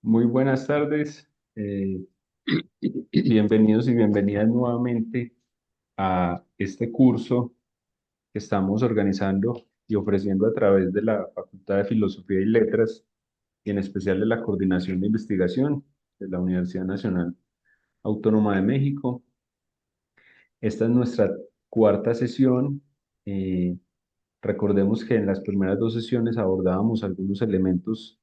Muy buenas tardes, bienvenidos y bienvenidas nuevamente a este curso que estamos organizando y ofreciendo a través de la Facultad de Filosofía y Letras y en especial de la Coordinación de Investigación de la Universidad Nacional Autónoma de México. Esta es nuestra cuarta sesión. Eh, Recordemos que en las primeras dos sesiones abordábamos algunos elementos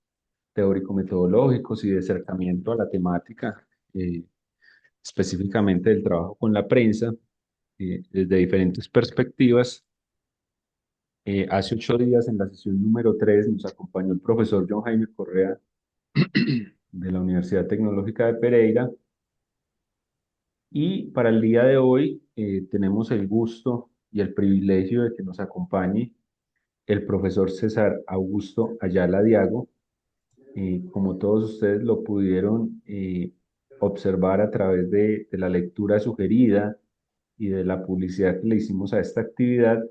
teórico-metodológicos y de acercamiento a la temática, específicamente del trabajo con la prensa, desde diferentes perspectivas. Hace 8 días, en la sesión número 3 nos acompañó el profesor John Jaime Correa de la Universidad Tecnológica de Pereira. Y para el día de hoy tenemos el gusto y el privilegio de que nos acompañe el profesor César Augusto Ayala Diago. Como todos ustedes lo pudieron observar a través de la lectura sugerida y de la publicidad que le hicimos a esta actividad,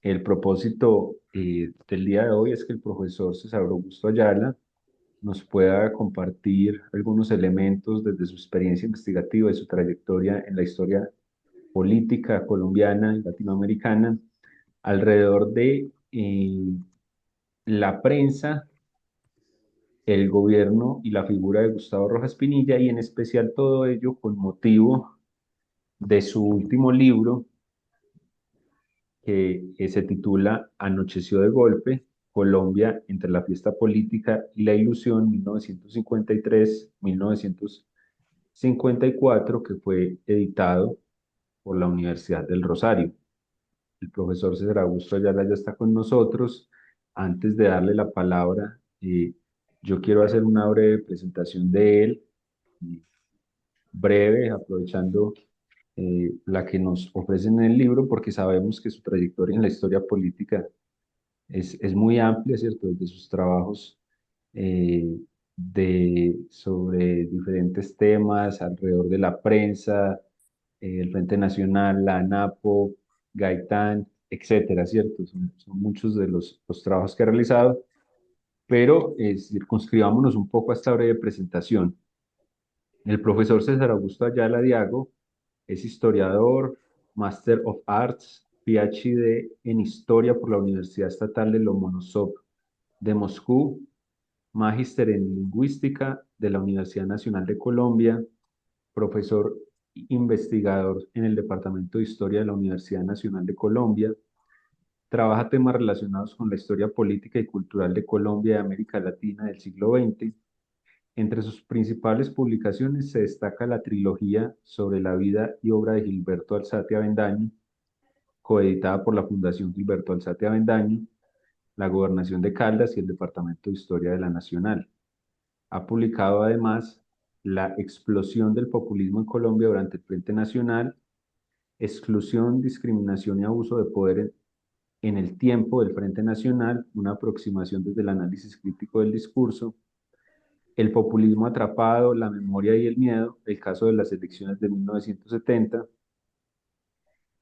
el propósito del día de hoy es que el profesor César Augusto Ayala nos pueda compartir algunos elementos desde su experiencia investigativa y su trayectoria en la historia política colombiana y latinoamericana alrededor de la prensa, el gobierno y la figura de Gustavo Rojas Pinilla, y en especial todo ello con motivo de su último libro que se titula Anocheció de golpe, Colombia entre la fiesta política y la ilusión 1953-1954, que fue editado por la Universidad del Rosario. El profesor César Augusto Ayala ya está con nosotros. Antes de darle la palabra, yo quiero hacer una breve presentación de él, breve, aprovechando la que nos ofrecen en el libro, porque sabemos que su trayectoria en la historia política es muy amplia, ¿cierto? Desde sus trabajos eh, sobre diferentes temas alrededor de la prensa, el Frente Nacional, la ANAPO, Gaitán, etcétera, ¿cierto? Son muchos de los trabajos que ha realizado, pero circunscribámonos un poco a esta breve presentación. El profesor César Augusto Ayala Diago es historiador, Master of Arts, PhD en Historia por la Universidad Estatal de Lomonosov de Moscú, Magíster en Lingüística de la Universidad Nacional de Colombia, profesor investigador en el Departamento de Historia de la Universidad Nacional de Colombia. Trabaja temas relacionados con la historia política y cultural de Colombia y América Latina del siglo XX. Entre sus principales publicaciones se destaca la trilogía sobre la vida y obra de Gilberto Alzate Avendaño, coeditada por la Fundación Gilberto Alzate Avendaño, la Gobernación de Caldas y el Departamento de Historia de la Nacional. Ha publicado además La explosión del populismo en Colombia durante el Frente Nacional, Exclusión, discriminación y abuso de poder en el tiempo del Frente Nacional, una aproximación desde el análisis crítico del discurso, El populismo atrapado, la memoria y el miedo, el caso de las elecciones de 1970,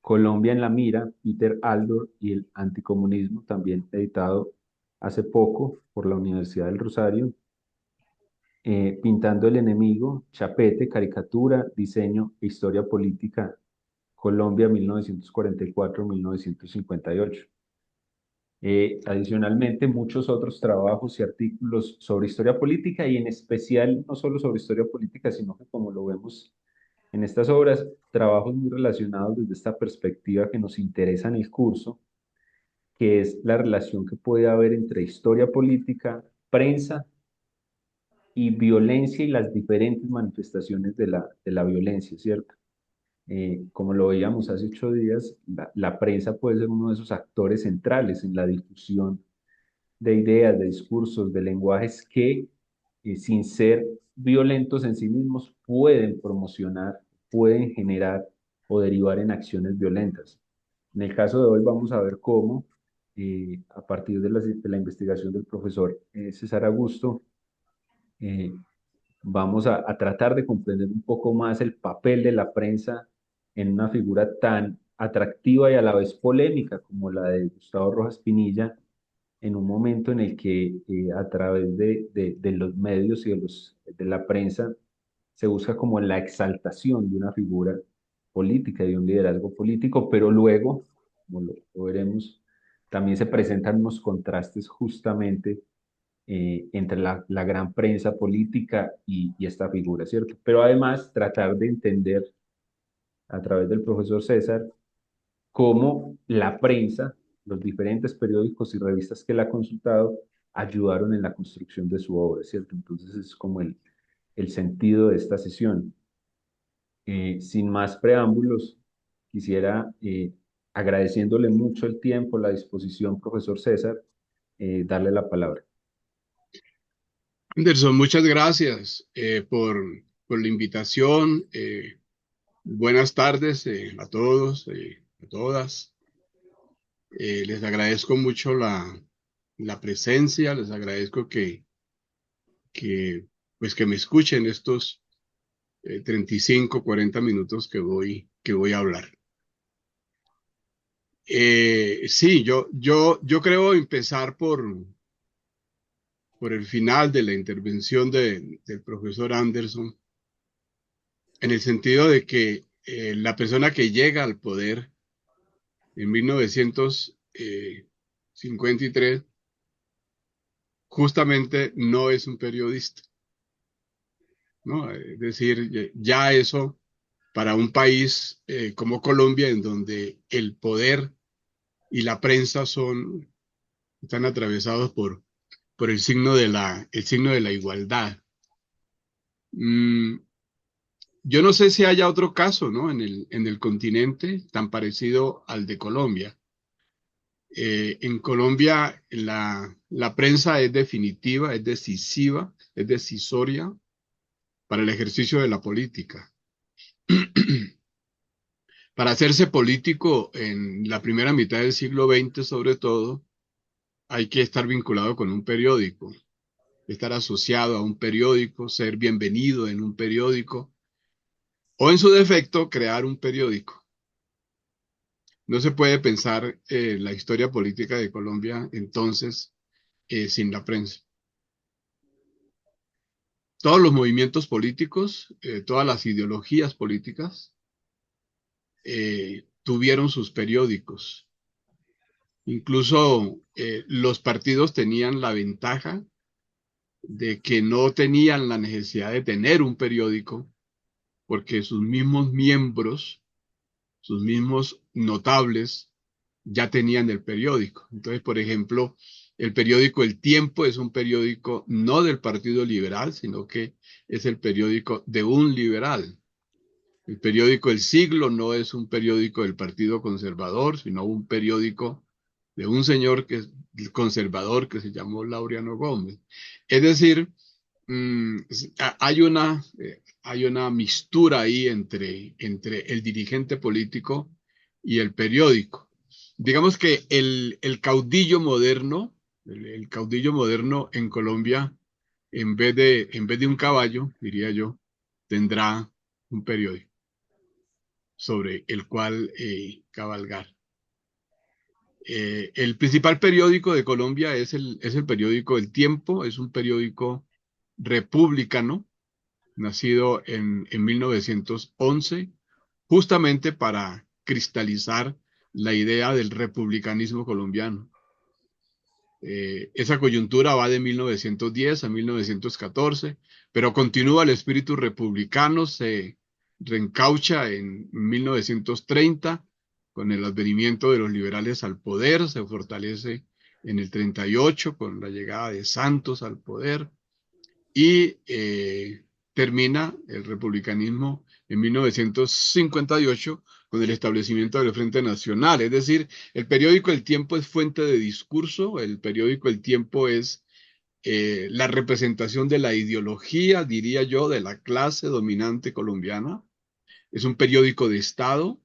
Colombia en la mira, Peter Aldor y el anticomunismo, también editado hace poco por la Universidad del Rosario, Pintando el enemigo, Chapete, caricatura, diseño e historia política, Colombia 1944-1958. Adicionalmente, muchos otros trabajos y artículos sobre historia política y en especial no solo sobre historia política, sino que como lo vemos en estas obras, trabajos muy relacionados desde esta perspectiva que nos interesa en el curso, que es la relación que puede haber entre historia política, prensa y violencia y las diferentes manifestaciones de la violencia, ¿cierto? Como lo veíamos hace 8 días, la prensa puede ser uno de esos actores centrales en la difusión de ideas, de discursos, de lenguajes que, sin ser violentos en sí mismos, pueden promocionar, pueden generar o derivar en acciones violentas. En el caso de hoy vamos a ver cómo, a partir de la investigación del profesor César Augusto, eh, vamos a tratar de comprender un poco más el papel de la prensa en una figura tan atractiva y a la vez polémica como la de Gustavo Rojas Pinilla, en un momento en el que a través de los medios y de la prensa se busca como la exaltación de una figura política, de un liderazgo político, pero luego, como lo veremos, también se presentan unos contrastes justamente entre la gran prensa política y esta figura, ¿cierto? Pero además tratar de entender a través del profesor César cómo la prensa, los diferentes periódicos y revistas que la ha consultado, ayudaron en la construcción de su obra, ¿cierto? Entonces es como el sentido de esta sesión. Sin más preámbulos, quisiera, agradeciéndole mucho el tiempo, la disposición, profesor César, darle la palabra. Anderson, muchas gracias por la invitación. Buenas tardes a todos, a todas. Les agradezco mucho la presencia, les agradezco que, pues que me escuchen estos 35, 40 minutos que voy a hablar. Sí, yo creo empezar por el final de la intervención del profesor Anderson, en el sentido de que la persona que llega al poder en 1953 justamente no es un periodista, ¿no? Es decir, ya eso para un país como Colombia, en donde el poder y la prensa están atravesados por el signo de la igualdad. Mm, yo no sé si haya otro caso, ¿no? En el continente tan parecido al de Colombia. En Colombia la prensa es definitiva, es decisiva, es decisoria para el ejercicio de la política. Para hacerse político en la primera mitad del siglo XX, sobre todo, hay que estar vinculado con un periódico, estar asociado a un periódico, ser bienvenido en un periódico o en su defecto crear un periódico. No se puede pensar la historia política de Colombia entonces sin la prensa. Todos los movimientos políticos, todas las ideologías políticas tuvieron sus periódicos. Incluso los partidos tenían la ventaja de que no tenían la necesidad de tener un periódico porque sus mismos miembros, sus mismos notables, ya tenían el periódico. Entonces, por ejemplo, el periódico El Tiempo es un periódico no del Partido Liberal, sino que es el periódico de un liberal. El periódico El Siglo no es un periódico del Partido Conservador, sino un periódico de un señor que es conservador que se llamó Laureano Gómez. Es decir, hay una mistura ahí entre el dirigente político y el periódico. Digamos que el caudillo moderno, el caudillo moderno en Colombia, en vez de un caballo, diría yo, tendrá un periódico sobre el cual cabalgar. El principal periódico de Colombia es el periódico El Tiempo, es un periódico republicano, nacido en 1911, justamente para cristalizar la idea del republicanismo colombiano. Esa coyuntura va de 1910 a 1914, pero continúa el espíritu republicano, se reencaucha en 1930 con el advenimiento de los liberales al poder, se fortalece en el 38 con la llegada de Santos al poder y termina el republicanismo en 1958 con el establecimiento del Frente Nacional. Es decir, el periódico El Tiempo es fuente de discurso, el periódico El Tiempo es la representación de la ideología, diría yo, de la clase dominante colombiana. Es un periódico de Estado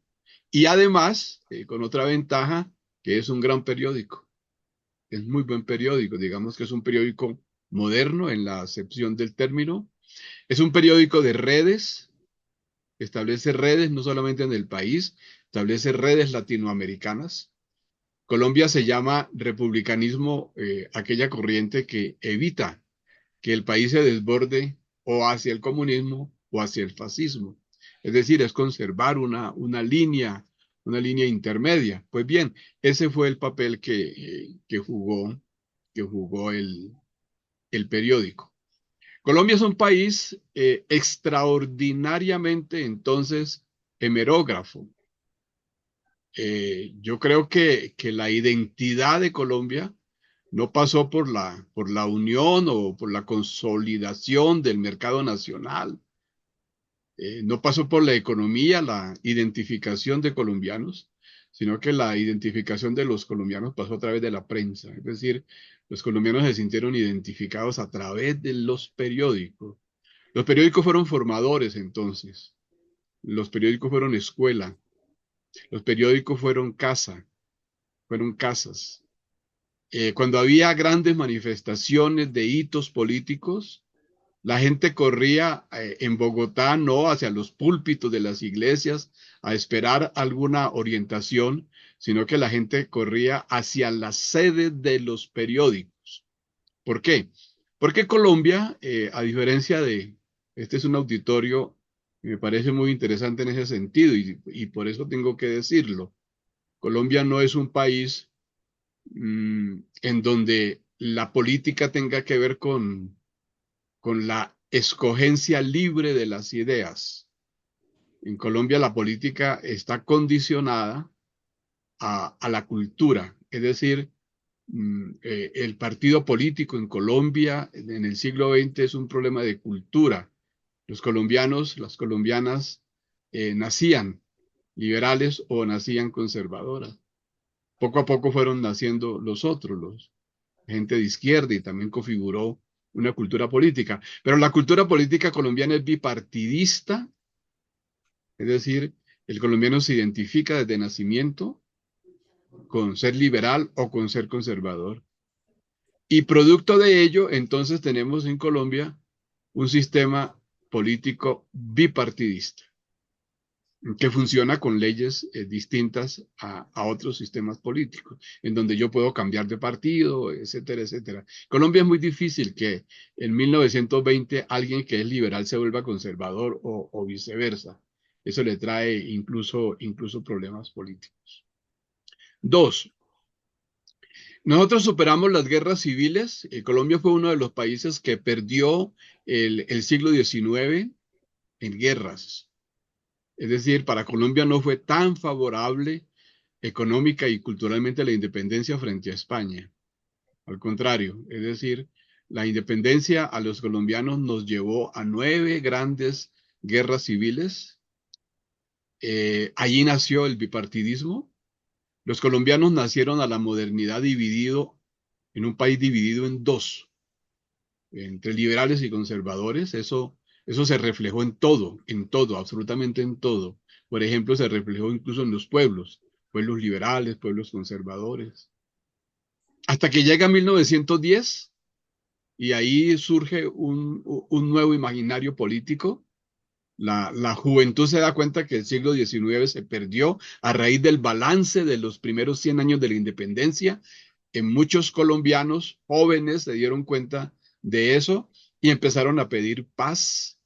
y además, con otra ventaja, que es un gran periódico. Es muy buen periódico, digamos que es un periódico moderno en la acepción del término. Es un periódico de redes, establece redes no solamente en el país, establece redes latinoamericanas. Colombia se llama republicanismo, aquella corriente que evita que el país se desborde o hacia el comunismo o hacia el fascismo. Es decir, es conservar una línea intermedia. Pues bien, ese fue el papel que jugó el periódico. Colombia es un país extraordinariamente entonces hemerógrafo. Yo creo que la identidad de Colombia no pasó por la unión o por la consolidación del mercado nacional, no pasó por la economía, la identificación de colombianos, sino que la identificación de los colombianos pasó a través de la prensa. Es decir, los colombianos se sintieron identificados a través de los periódicos. Los periódicos fueron formadores entonces, los periódicos fueron escuela, los periódicos fueron casa, fueron casas. Cuando había grandes manifestaciones de hitos políticos, la gente corría en Bogotá, no hacia los púlpitos de las iglesias a esperar alguna orientación, sino que la gente corría hacia las sedes de los periódicos. ¿Por qué? Porque Colombia, a diferencia este es un auditorio que me parece muy interesante en ese sentido y por eso tengo que decirlo. Colombia no es un país en donde la política tenga que ver con la escogencia libre de las ideas. En Colombia la política está condicionada a la cultura, es decir, el partido político en Colombia en el siglo XX es un problema de cultura. Los colombianos, las colombianas nacían liberales o nacían conservadoras. Poco a poco fueron naciendo los otros, los gente de izquierda y también configuró una cultura política. Pero la cultura política colombiana es bipartidista, es decir, el colombiano se identifica desde nacimiento con ser liberal o con ser conservador. Y producto de ello, entonces tenemos en Colombia un sistema político bipartidista que funciona con leyes distintas a otros sistemas políticos, en donde yo puedo cambiar de partido, etcétera, etcétera. Colombia es muy difícil que en 1920 alguien que es liberal se vuelva conservador o viceversa. Eso le trae incluso problemas políticos. Dos, nosotros superamos las guerras civiles. Colombia fue uno de los países que perdió el siglo XIX en guerras. Es decir, para Colombia no fue tan favorable económica y culturalmente la independencia frente a España. Al contrario, es decir, la independencia a los colombianos nos llevó a 9 grandes guerras civiles. Allí nació el bipartidismo. Los colombianos nacieron a la modernidad dividido, en un país dividido en dos, entre liberales y conservadores. Eso se reflejó en todo, absolutamente en todo. Por ejemplo, se reflejó incluso en los pueblos, pueblos liberales, pueblos conservadores. Hasta que llega 1910 y ahí surge un nuevo imaginario político. La juventud se da cuenta que el siglo XIX se perdió a raíz del balance de los primeros 100 años de la independencia. En muchos colombianos jóvenes se dieron cuenta de eso y empezaron a pedir paz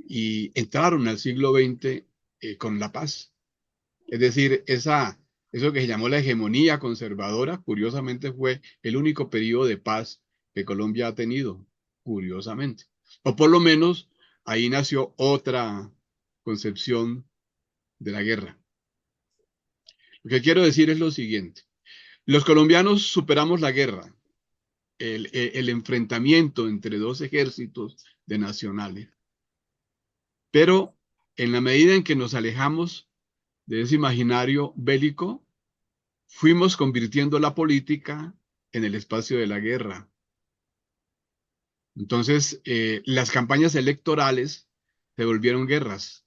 y entraron al siglo XX con la paz. Es decir, eso que se llamó la hegemonía conservadora, curiosamente fue el único periodo de paz que Colombia ha tenido, curiosamente. O por lo menos ahí nació otra concepción de la guerra. Lo que quiero decir es lo siguiente. Los colombianos superamos la guerra, el enfrentamiento entre dos ejércitos de nacionales. Pero en la medida en que nos alejamos de ese imaginario bélico, fuimos convirtiendo la política en el espacio de la guerra. Entonces, las campañas electorales se volvieron guerras.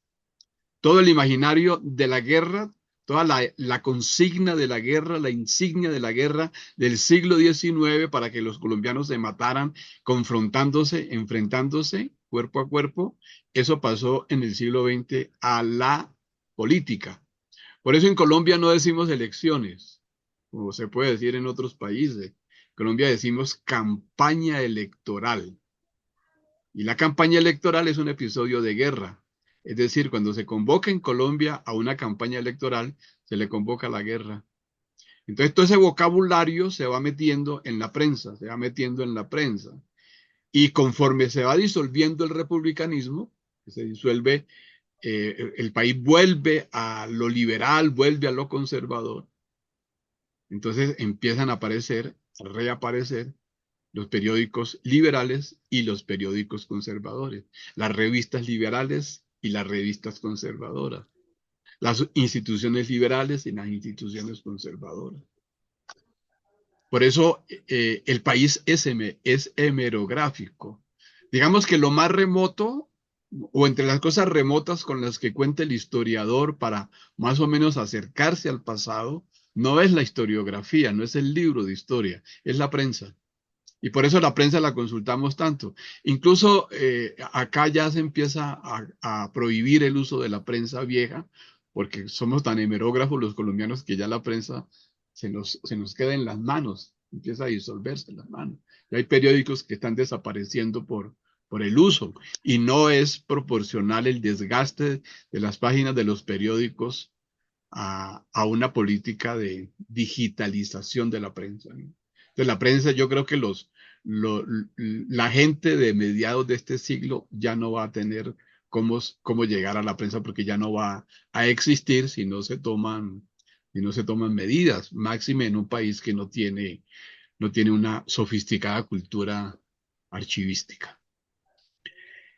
Todo el imaginario de la guerra, toda la consigna de la guerra, la insignia de la guerra del siglo XIX para que los colombianos se mataran confrontándose, enfrentándose cuerpo a cuerpo, eso pasó en el siglo XX a la política. Por eso en Colombia no decimos elecciones, como se puede decir en otros países. En Colombia decimos campaña electoral. Y la campaña electoral es un episodio de guerra. Es decir, cuando se convoca en Colombia a una campaña electoral, se le convoca a la guerra. Entonces, todo ese vocabulario se va metiendo en la prensa, se va metiendo en la prensa. Y conforme se va disolviendo el republicanismo, se disuelve, el país vuelve a lo liberal, vuelve a lo conservador. Entonces empiezan a aparecer, a reaparecer los periódicos liberales y los periódicos conservadores, las revistas liberales y las revistas conservadoras, las instituciones liberales y las instituciones conservadoras. Por eso el país es hemerográfico. Digamos que lo más remoto, o entre las cosas remotas con las que cuenta el historiador para más o menos acercarse al pasado, no es la historiografía, no es el libro de historia, es la prensa. Y por eso la prensa la consultamos tanto. Incluso acá ya se empieza a prohibir el uso de la prensa vieja, porque somos tan hemerógrafos los colombianos que ya la prensa se nos queda en las manos, empieza a disolverse en las manos. Y hay periódicos que están desapareciendo por el uso, y no es proporcional el desgaste de las páginas de los periódicos a una política de digitalización de la prensa, ¿no? Entonces, la prensa, yo creo que la gente de mediados de este siglo ya no va a tener cómo llegar a la prensa, porque ya no va a existir si no se toman medidas, máxime en un país que no tiene una sofisticada cultura archivística.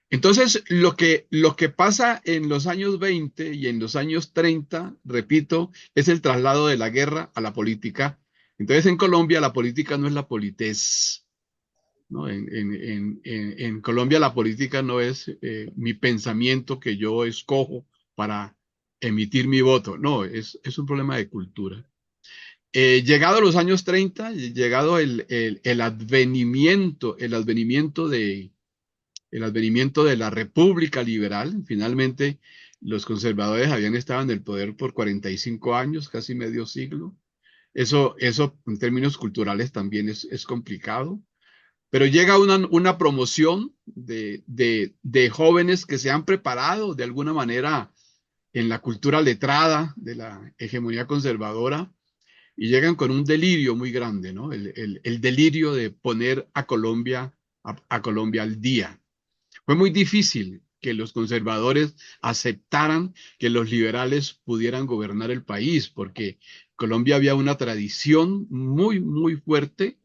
Entonces, lo que pasa en los años 20 y en los años 30, repito, es el traslado de la guerra a la política. Entonces, en Colombia la política no es la politez, ¿no? En Colombia la política no es mi pensamiento que yo escojo para emitir mi voto. No, es un problema de cultura. Llegado a los años 30, llegado el advenimiento de la República Liberal. Finalmente, los conservadores habían estado en el poder por 45 años, casi medio siglo. Eso en términos culturales también es complicado. Pero llega una promoción de jóvenes que se han preparado de alguna manera en la cultura letrada de la hegemonía conservadora, y llegan con un delirio muy grande, ¿no? El delirio de poner a Colombia al día. Fue muy difícil que los conservadores aceptaran que los liberales pudieran gobernar el país, porque Colombia había una tradición muy, muy fuerte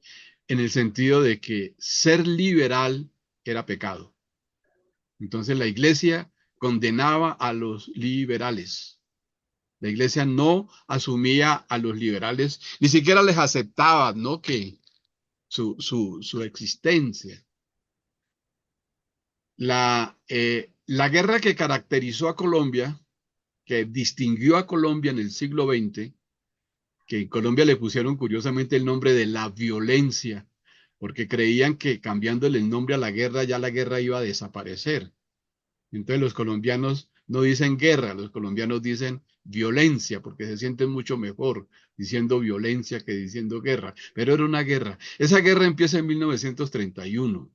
en el sentido de que ser liberal era pecado. Entonces la iglesia condenaba a los liberales. La iglesia no asumía a los liberales, ni siquiera les aceptaba, ¿no?, que su existencia. La guerra que caracterizó a Colombia, que distinguió a Colombia en el siglo XX, que en Colombia le pusieron curiosamente el nombre de la violencia, porque creían que cambiándole el nombre a la guerra ya la guerra iba a desaparecer. Entonces los colombianos no dicen guerra, los colombianos dicen violencia, porque se sienten mucho mejor diciendo violencia que diciendo guerra. Pero era una guerra. Esa guerra empieza en 1931.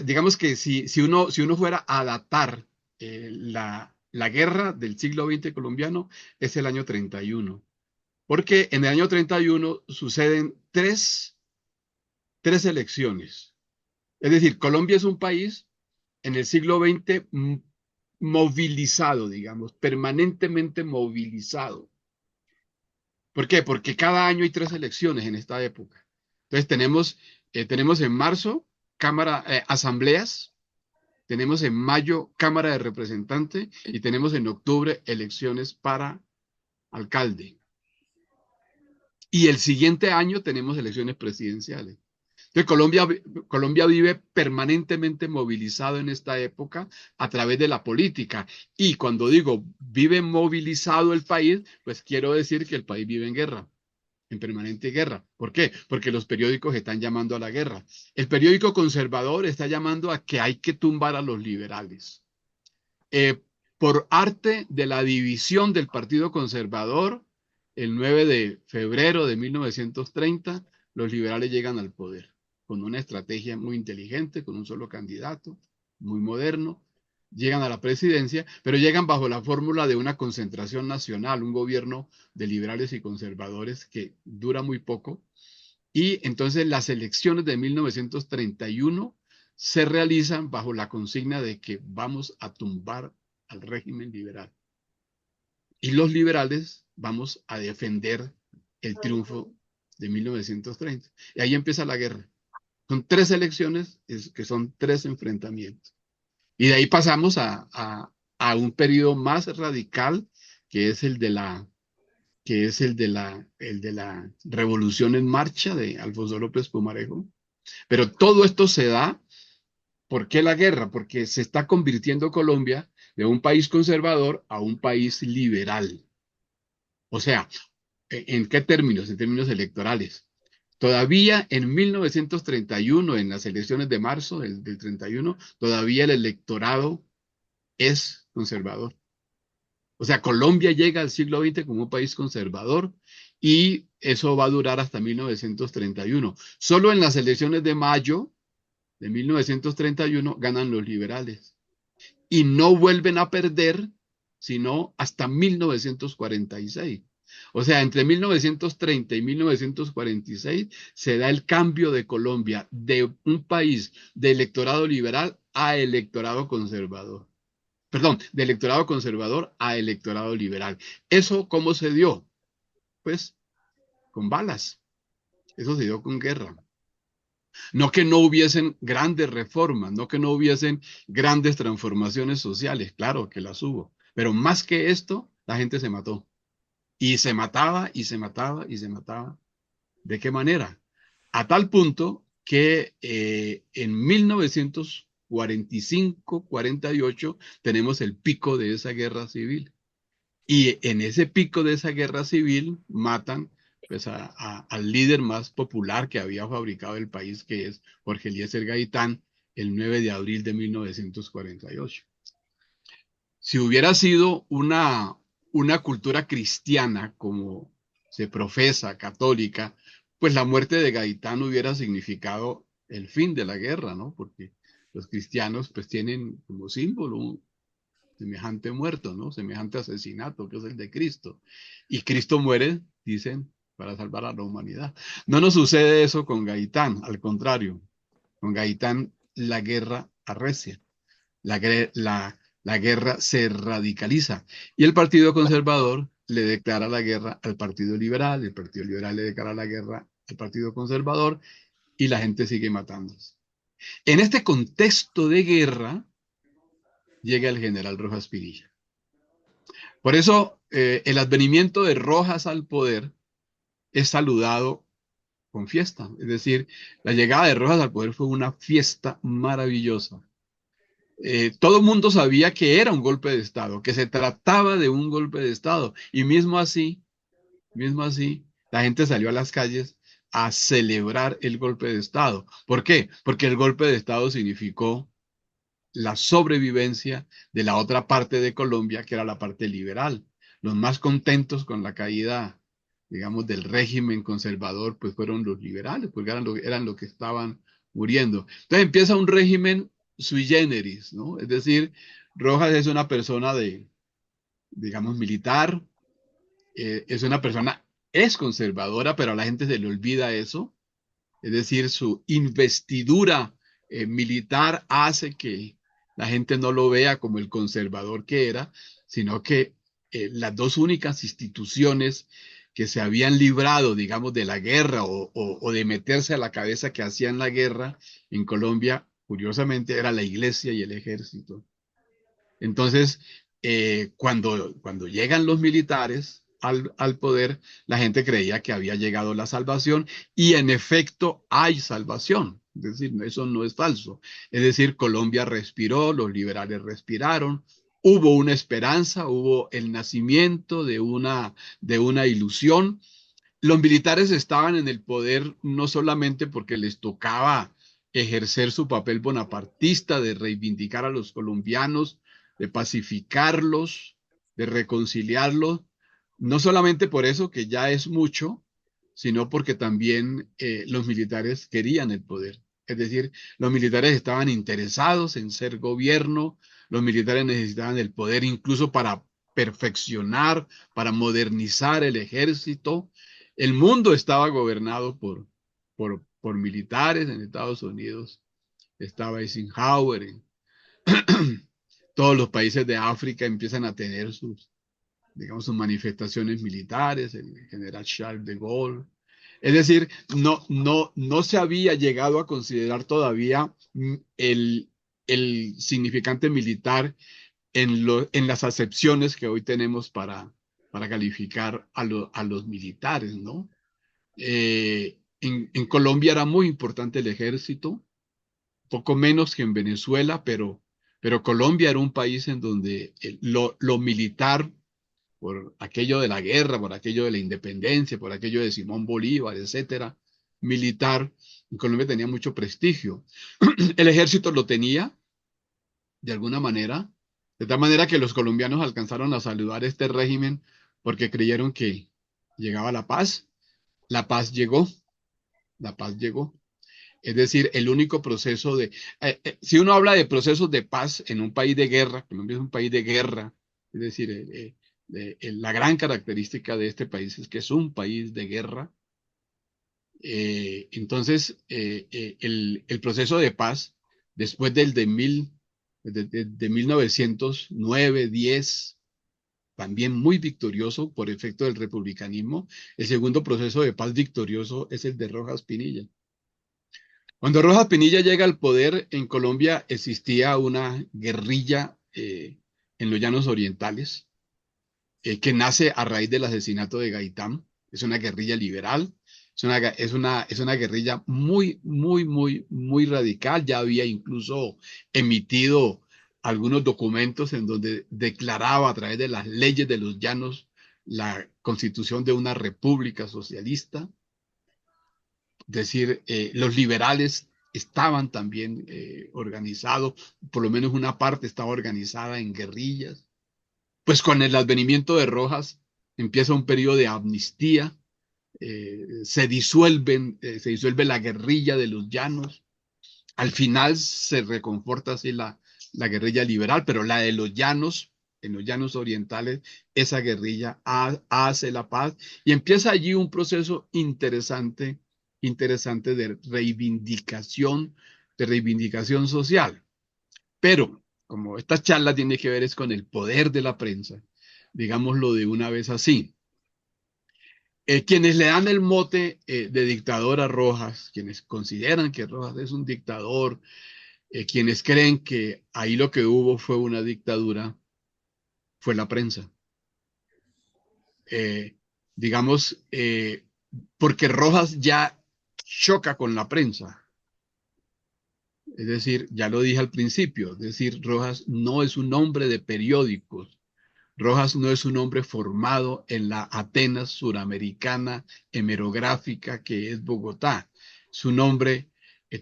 Digamos que si uno fuera a datar la guerra del siglo XX colombiano, es el año 31. Porque en el año 31 suceden tres elecciones. Es decir, Colombia es un país en el siglo XX movilizado, digamos, permanentemente movilizado. ¿Por qué? Porque cada año hay tres elecciones en esta época. Entonces tenemos en marzo asambleas, tenemos en mayo Cámara de Representantes y tenemos en octubre elecciones para alcalde. Y el siguiente año tenemos elecciones presidenciales. Entonces, Colombia vive permanentemente movilizado en esta época a través de la política. Y cuando digo vive movilizado el país, pues quiero decir que el país vive en guerra, en permanente guerra. ¿Por qué? Porque los periódicos están llamando a la guerra. El periódico conservador está llamando a que hay que tumbar a los liberales. por arte de la división del Partido Conservador, el 9 de febrero de 1930, los liberales llegan al poder con una estrategia muy inteligente, con un solo candidato, muy moderno. Llegan a la presidencia, pero llegan bajo la fórmula de una concentración nacional, un gobierno de liberales y conservadores que dura muy poco. Y entonces las elecciones de 1931 se realizan bajo la consigna de que vamos a tumbar al régimen liberal. Y los liberales vamos a defender el triunfo de 1930. Y ahí empieza la guerra. Son tres elecciones que son tres enfrentamientos. Y de ahí pasamos a un periodo más radical, que es el de la revolución en marcha de Alfonso López Pumarejo. Pero todo esto se da, ¿por qué la guerra? Porque se está convirtiendo Colombia de un país conservador a un país liberal. O sea, ¿en qué términos? En términos electorales. Todavía en 1931, en las elecciones de marzo del 31, todavía el electorado es conservador. O sea, Colombia llega al siglo XX como un país conservador y eso va a durar hasta 1931. Solo en las elecciones de mayo de 1931 ganan los liberales y no vuelven a perder sino hasta 1946. O sea, entre 1930 y 1946 se da el cambio de Colombia de un país de electorado liberal a electorado conservador. Perdón, de electorado conservador a electorado liberal. ¿Eso cómo se dio? Pues con balas. Eso se dio con guerra. No que no hubiesen grandes reformas, no que no hubiesen grandes transformaciones sociales, claro que las hubo, pero más que esto, la gente se mató. Y se mataba y se mataba y se mataba. ¿De qué manera? A tal punto que en 1945-48 tenemos el pico de esa guerra civil. Y en ese pico de esa guerra civil matan pues, al líder más popular que había fabricado el país, que es Jorge Eliezer Gaitán, el 9 de abril de 1948. Si hubiera sido una cultura cristiana, como se profesa, católica, pues la muerte de Gaitán hubiera significado el fin de la guerra, ¿no? Porque los cristianos pues tienen como símbolo un semejante muerto, ¿no? Semejante asesinato, que es el de Cristo. Y Cristo muere, dicen, para salvar a la humanidad. No nos sucede eso con Gaitán, al contrario. Con Gaitán la guerra arrecia, la, la guerra se radicaliza. Y el Partido Conservador le declara la guerra al Partido Liberal, el Partido Liberal le declara la guerra al Partido Conservador y la gente sigue matándose. En este contexto de guerra llega el general Rojas Pinilla. Por eso el advenimiento de Rojas al poder es saludado con fiesta. Es decir, la llegada de Rojas al poder fue una fiesta maravillosa. Todo el mundo sabía que era un golpe de Estado, que se trataba de un golpe de Estado. Y mismo así, la gente salió a las calles a celebrar el golpe de Estado. ¿Por qué? Porque el golpe de Estado significó la sobrevivencia de la otra parte de Colombia, que era la parte liberal. Los más contentos con la caída, digamos, del régimen conservador, pues fueron los liberales, porque eran lo que estaban muriendo. Entonces empieza un régimen sui generis, ¿no? Es decir, Rojas es una persona digamos, militar, es una persona, es conservadora, pero a la gente se le olvida eso. Es decir, su investidura militar hace que la gente no lo vea como el conservador que era, sino que las dos únicas instituciones que se habían librado, digamos, de la guerra o de meterse a la cabeza que hacían la guerra en Colombia, curiosamente, era la iglesia y el ejército. Entonces, cuando llegan los militares al poder, la gente creía que había llegado la salvación y en efecto hay salvación. Es decir, eso no es falso. Es decir, Colombia respiró, los liberales respiraron, hubo una esperanza, hubo el nacimiento de una ilusión. Los militares estaban en el poder no solamente porque les tocaba ejercer su papel bonapartista de reivindicar a los colombianos de pacificarlos, de reconciliarlos, no solamente por eso, que ya es mucho, sino porque también los militares querían el poder. Es decir, los militares estaban interesados en ser gobierno, los militares necesitaban el poder incluso para perfeccionar, para modernizar el ejército. El mundo estaba gobernado por militares en Estados Unidos. Estaba Eisenhower. Todos los países de África empiezan a tener sus, digamos, sus manifestaciones militares, el general Charles de Gaulle. Es decir, no se había llegado a considerar todavía el significante militar en las acepciones que hoy tenemos para calificar a los militares, ¿no? En Colombia era muy importante el ejército, poco menos que en Venezuela, pero Colombia era un país en donde lo militar, por aquello de la guerra, por aquello de la independencia, por aquello de Simón Bolívar, etcétera, militar, en Colombia tenía mucho prestigio. El ejército lo tenía, de alguna manera, de tal manera que los colombianos alcanzaron a saludar este régimen porque creyeron que llegaba la paz llegó, la paz llegó. Es decir, el único proceso de... si uno habla de procesos de paz en un país de guerra, Colombia es un país de guerra, es decir, la gran característica de este país es que es un país de guerra. Entonces, el proceso de paz, después de 1909, 10, también muy victorioso por efecto del republicanismo, el segundo proceso de paz victorioso es el de Rojas Pinilla. Cuando Rojas Pinilla llega al poder en Colombia, existía una guerrilla en los llanos orientales que nace a raíz del asesinato de Gaitán. Es una guerrilla liberal, es una guerrilla muy radical. Ya había incluso emitido algunos documentos en donde declaraba a través de las leyes de los llanos la constitución de una república socialista. Es decir, los liberales estaban también organizados, por lo menos una parte estaba organizada en guerrillas. Pues con el advenimiento de Rojas empieza un periodo de amnistía, se disuelve la guerrilla de los llanos. Al final se reconforta así la guerrilla liberal, pero la de los llanos, en los llanos orientales, esa guerrilla hace la paz y empieza allí un proceso interesante de reivindicación social. Pero como esta charla tiene que ver es con el poder de la prensa, digámoslo de una vez así, quienes le dan el mote de dictador a Rojas, quienes consideran que Rojas es un dictador, quienes creen que ahí lo que hubo fue una dictadura, fue la prensa. Eh, digamos, porque Rojas ya choca con la prensa. Es decir, ya lo dije al principio, es decir, Rojas no es un hombre de periódicos. Rojas no es un hombre formado en la Atenas suramericana hemerográfica que es Bogotá. Es un hombre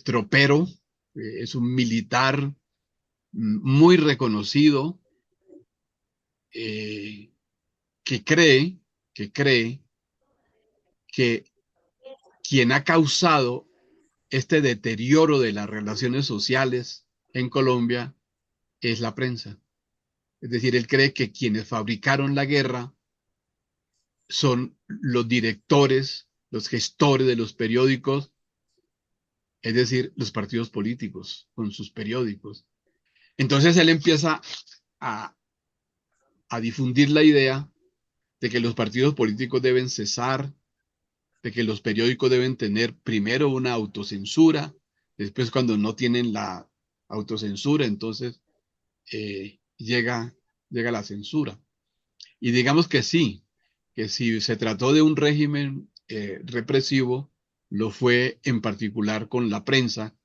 tropero, es un militar muy reconocido, eh, que cree, que cree que quien ha causado este deterioro de las relaciones sociales en Colombia es la prensa. Es decir, él cree que quienes fabricaron la guerra son los directores, los gestores de los periódicos, es decir, los partidos políticos con sus periódicos. Entonces él empieza a, a difundir la idea de que los partidos políticos deben cesar, de que los periódicos deben tener primero una autocensura, después cuando no tienen la autocensura, entonces llega la censura. Y digamos que si se trató de un régimen represivo, lo fue en particular con la prensa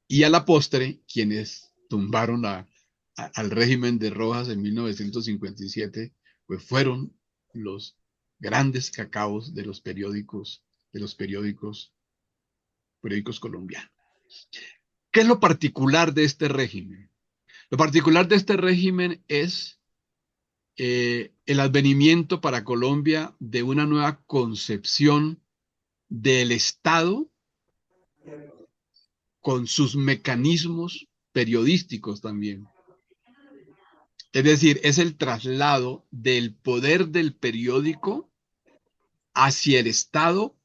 y a la postre quienes tumbaron al régimen de Rojas en 1957, pues fueron los grandes cacaos de los periódicos colombianos. ¿Qué es lo particular de este régimen? Lo particular de este régimen es el advenimiento para Colombia de una nueva concepción del Estado con sus mecanismos periodísticos también. Es decir, es el traslado del poder del periódico hacia el Estado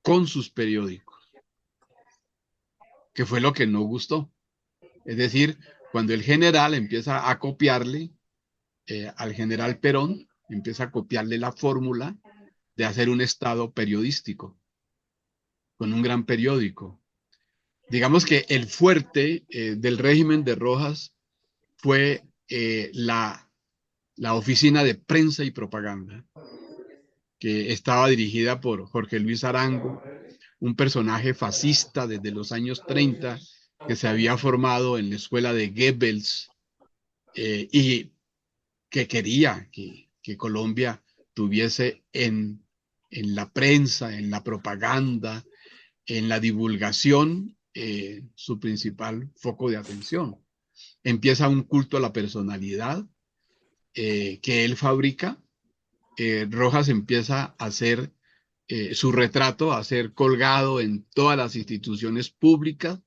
con sus periódicos, que fue lo que no gustó. Es decir, cuando el general empieza a copiarle al general Perón, empieza a copiarle la fórmula de hacer un Estado periodístico, con un gran periódico. Digamos que el fuerte del régimen de Rojas fue la oficina de prensa y propaganda, que estaba dirigida por Jorge Luis Arango, un personaje fascista desde los años 30 que se había formado en la escuela de Goebbels y que quería que Colombia tuviese en la prensa, en la propaganda, en la divulgación, su principal foco de atención. Empieza un culto a la personalidad que él fabrica. Rojas empieza a hacer su retrato, a ser colgado en todas las instituciones públicas,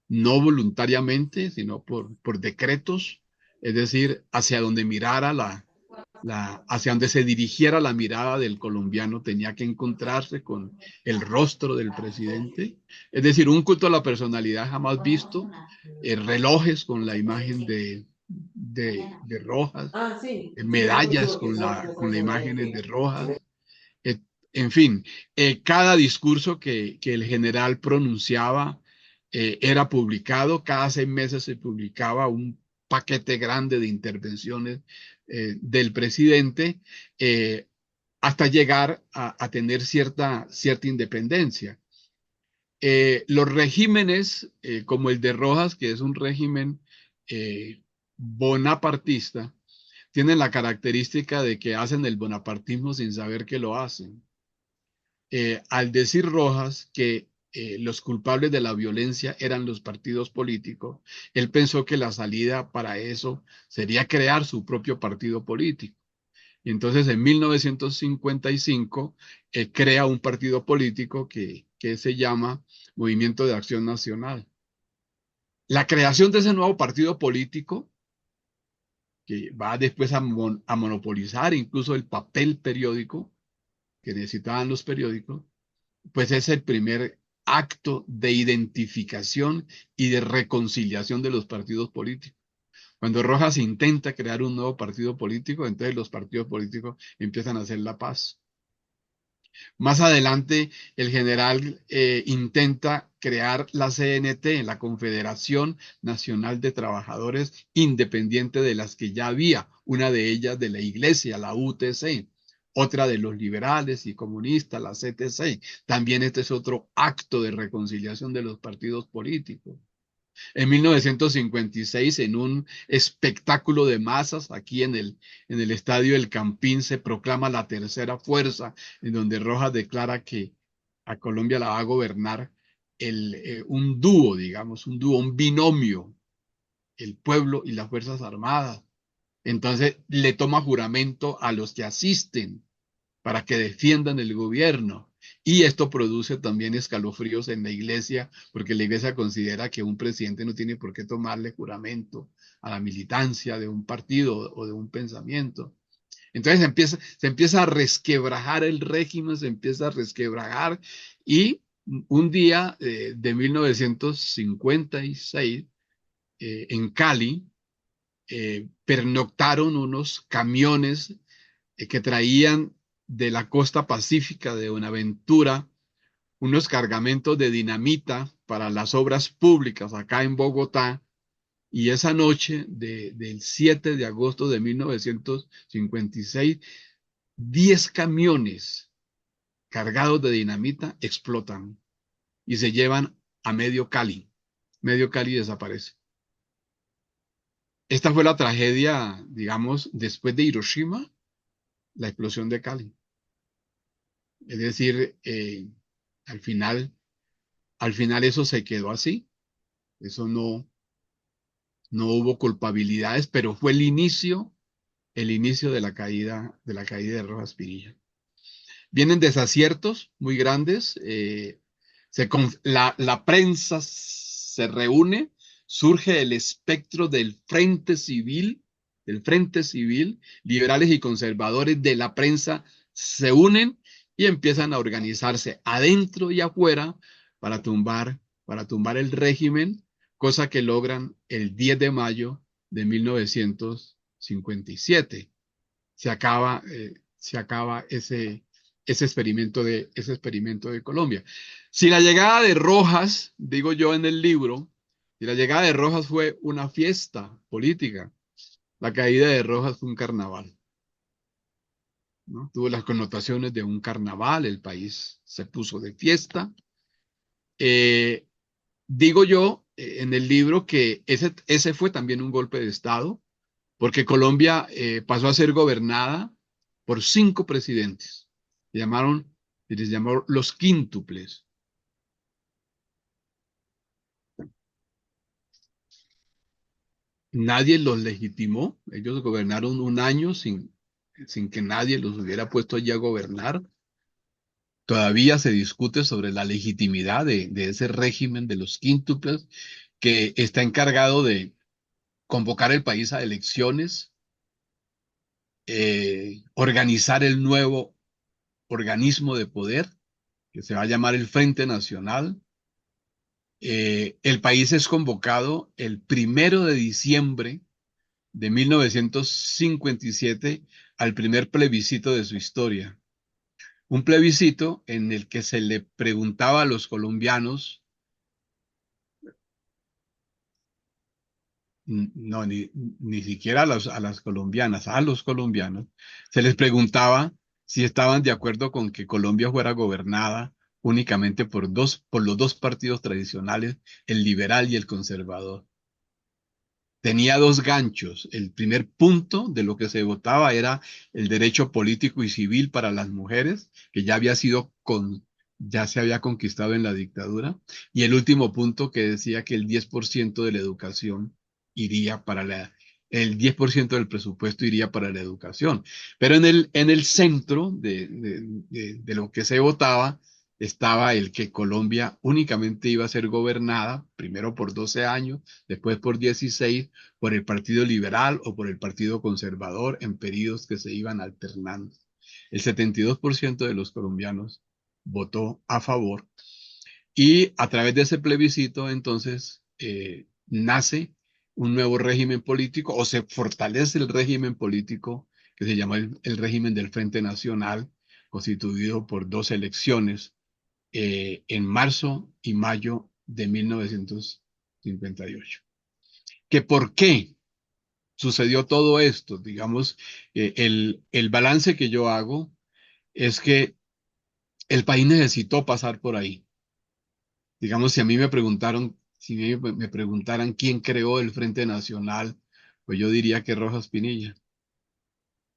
no voluntariamente, sino por decretos, es decir, hacia donde mirara hacia donde se dirigiera la mirada del colombiano tenía que encontrarse con el rostro del presidente, es decir, un culto a la personalidad jamás visto, relojes con la imagen de Rojas, Ah, sí, sí me medallas escuchó que esa con la presentación imagen de de Rojas, eh, en fin, cada discurso que el general pronunciaba era publicado, cada 6 meses se publicaba un paquete grande de intervenciones del presidente eh, hasta llegar a tener cierta independencia. Los regímenes como el de Rojas, que es un régimen eh, bonapartista, tienen la característica de que hacen el bonapartismo sin saber que lo hacen. Al decir Rojas que los culpables de la violencia eran los partidos políticos, él pensó que la salida para eso sería crear su propio partido político. Y entonces en 1955 crea un partido político que se llama Movimiento de Acción Nacional. La creación de ese nuevo partido político, que va después a monopolizar incluso el papel periódico que necesitaban los periódicos, pues es el primer acto de identificación y de reconciliación de los partidos políticos. Cuando Rojas intenta crear un nuevo partido político, entonces los partidos políticos empiezan a hacer la paz. Más adelante, el general intenta crear la CNT, la Confederación Nacional de Trabajadores, independiente de las que ya había, una de ellas de la Iglesia, la UTC, otra de los liberales y comunistas, la CTC. También este es otro acto de reconciliación de los partidos políticos. En 1956, en un espectáculo de masas, aquí en el estadio del Campín, se proclama la tercera fuerza, en donde Rojas declara que a Colombia la va a gobernar un dúo, digamos, un dúo, un binomio, el pueblo y las Fuerzas Armadas. Entonces le toma juramento a los que asisten para que defiendan el gobierno. Y esto produce también escalofríos en la iglesia, porque la iglesia considera que un presidente no tiene por qué tomarle juramento a la militancia de un partido o de un pensamiento. Entonces se empieza a resquebrajar el régimen, se empieza a resquebrajar y un día de 1956 en Cali pernoctaron unos camiones que traían de la costa pacífica de Buenaventura unos cargamentos de dinamita para las obras públicas acá en Bogotá. Y esa noche del 7 de agosto de 1956, 10 camiones cargados de dinamita explotan y se llevan a medio Cali. Medio Cali desaparece. Esta fue la tragedia, digamos, después de Hiroshima, la explosión de Cali. Es decir, al final, al final eso se quedó así. Eso no, no hubo culpabilidades, pero fue el inicio de la caída de Rojas Pinilla. Vienen desaciertos muy grandes, la prensa se reúne, surge el espectro del Frente Civil, liberales y conservadores de la prensa se unen y empiezan a organizarse adentro y afuera para tumbar el régimen, cosa que logran el 10 de mayo de 1957. Se acaba ese experimento de Colombia. Si la llegada de Rojas, digo yo en el libro, si la llegada de Rojas fue una fiesta política, la caída de Rojas fue un carnaval, ¿no? Tuvo las connotaciones de un carnaval, el país se puso de fiesta. Eh, digo yo en el libro que ese fue también un golpe de Estado, porque Colombia pasó a ser gobernada por 5 presidentes. Les llamaron los quíntuples. Nadie los legitimó. Ellos gobernaron un año sin que nadie los hubiera puesto allí a gobernar. Todavía se discute sobre la legitimidad de ese régimen de los quíntuples que está encargado de convocar el país a elecciones, organizar el nuevo organismo de poder que se va a llamar el Frente Nacional. El país es convocado el 1 de diciembre de 1957 al primer plebiscito de su historia. Un plebiscito en el que se le preguntaba a los colombianos, no, ni siquiera a las colombianas, a los colombianos, se les preguntaba si estaban de acuerdo con que Colombia fuera gobernada únicamente por los dos partidos tradicionales, el liberal y el conservador. Tenía dos ganchos. El primer punto de lo que se votaba era el derecho político y civil para las mujeres, que ya se había conquistado en la dictadura. Y el último punto que decía que el 10% de la educación iría el 10% del presupuesto iría para la educación. Pero en el centro de lo que se votaba estaba el que Colombia únicamente iba a ser gobernada, primero por 12 años, después por 16 por el Partido Liberal o por el Partido Conservador en periodos que se iban alternando. El 72% de los colombianos votó a favor y a través de ese plebiscito entonces nace un nuevo régimen político o se fortalece el régimen político que se llama el régimen del Frente Nacional, constituido por 2 elecciones en marzo y mayo de 1958. ¿Que por qué sucedió todo esto? Digamos, el balance que yo hago es que el país necesitó pasar por ahí. Digamos, si a mí me preguntaron, si me preguntaran quién creó el Frente Nacional, pues yo diría que Rojas Pinilla.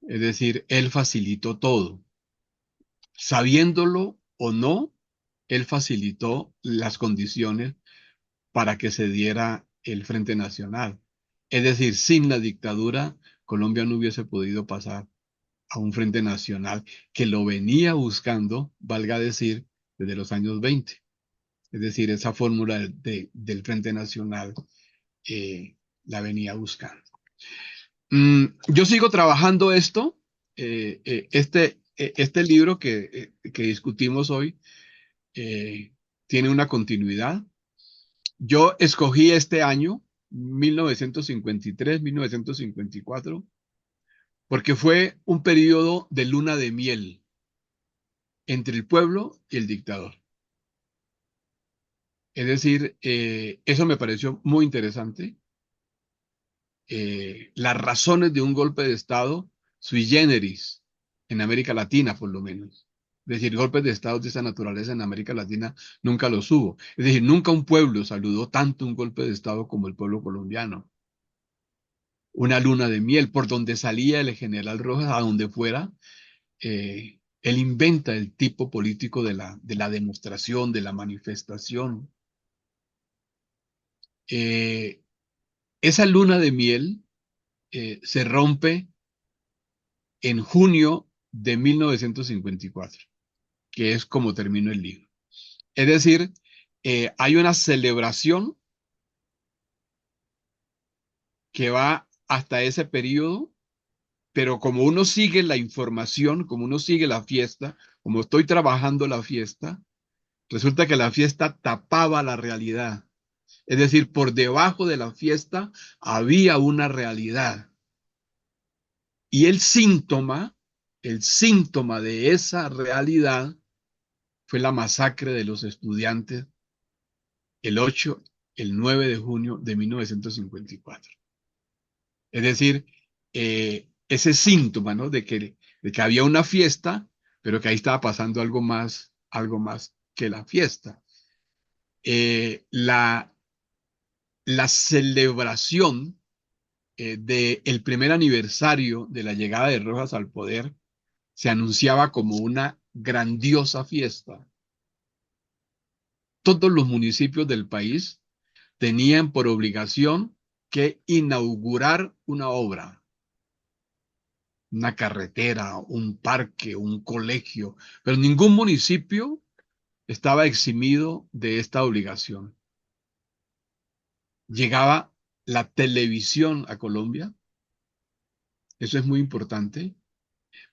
Es decir, él facilitó todo. Sabiéndolo o no, él facilitó las condiciones para que se diera el Frente Nacional. Es decir, sin la dictadura, Colombia no hubiese podido pasar a un Frente Nacional que lo venía buscando, valga decir, desde los años 20. Es decir, esa fórmula del Frente Nacional la venía buscando. Yo sigo trabajando esto, este libro que discutimos hoy tiene una continuidad. Yo escogí este año, 1953, 1954, porque fue un periodo de luna de miel entre el pueblo y el dictador. Es decir, eso me pareció muy interesante. Las razones de un golpe de Estado sui generis en América Latina, por lo menos. Es decir, golpes de Estado de esa naturaleza en América Latina nunca los hubo. Es decir, nunca un pueblo saludó tanto un golpe de Estado como el pueblo colombiano. Una luna de miel por donde salía el general Rojas, a donde fuera, él inventa el tipo político de la demostración, de la manifestación. Eh, Esa luna de miel se rompe en junio de 1954, que es como termino el libro. Es decir, hay una celebración que va hasta ese periodo, pero como uno sigue la información, como uno sigue la fiesta, como estoy trabajando la fiesta, resulta que la fiesta tapaba la realidad. Es decir, por debajo de la fiesta había una realidad. Y el síntoma de esa realidad fue la masacre de los estudiantes el 8, el 9 de junio de 1954. Es decir, ese síntoma, ¿no? De que había una fiesta, pero que ahí estaba pasando algo más que la fiesta. La celebración del primer aniversario de la llegada de Rojas al poder se anunciaba como una grandiosa fiesta. Todos los municipios del país tenían por obligación que inaugurar una obra, una carretera, un parque, un colegio, pero ningún municipio estaba eximido de esta obligación. Llegaba la televisión a Colombia, eso es muy importante.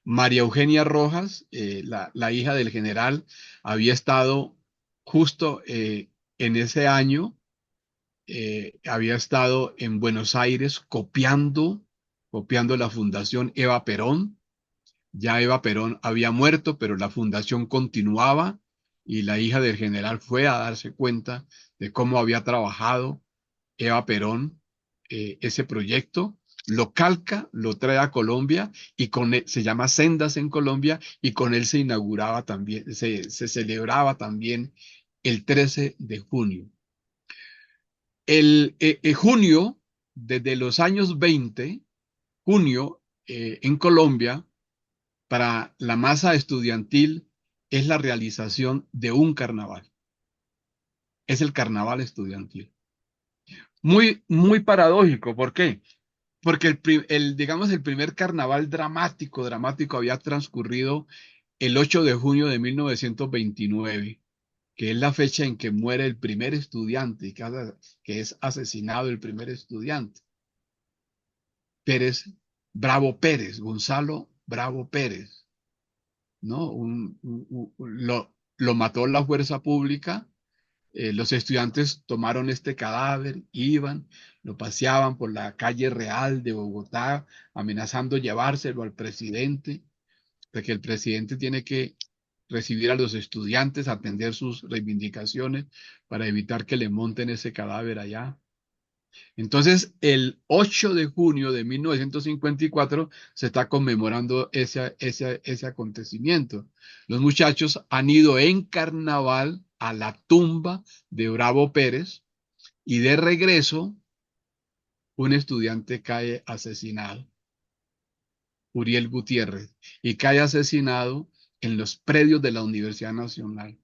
María Eugenia Rojas, la hija del general, había estado justo en ese año, había estado en Buenos Aires copiando la Fundación Eva Perón. Ya Eva Perón había muerto, pero la fundación continuaba y la hija del general fue a darse cuenta de cómo había trabajado Eva Perón ese proyecto, lo calca, lo trae a Colombia y con él, se llama Sendas en Colombia y con él se inauguraba también, se celebraba también el 13 de junio. Junio, desde los años 20, junio en Colombia, para la masa estudiantil es la realización de un carnaval. Es el carnaval estudiantil. Muy, muy paradójico. ¿Por qué? Porque digamos, el primer carnaval dramático había transcurrido el 8 de junio de 1929, que es la fecha en que muere el primer estudiante, que es asesinado el primer estudiante. Pérez, Bravo Pérez, Gonzalo Bravo Pérez, ¿no? Lo mató la fuerza pública. Los estudiantes tomaron este cadáver, iban, lo paseaban por la calle real de Bogotá, amenazando llevárselo al presidente, de que el presidente tiene que recibir a los estudiantes, atender sus reivindicaciones para evitar que le monten ese cadáver allá. Entonces, el 8 de junio de 1954 se está conmemorando ese acontecimiento. Los muchachos han ido en carnaval a la tumba de Bravo Pérez y de regreso un estudiante cae asesinado, Uriel Gutiérrez, y cae asesinado en los predios de la Universidad Nacional.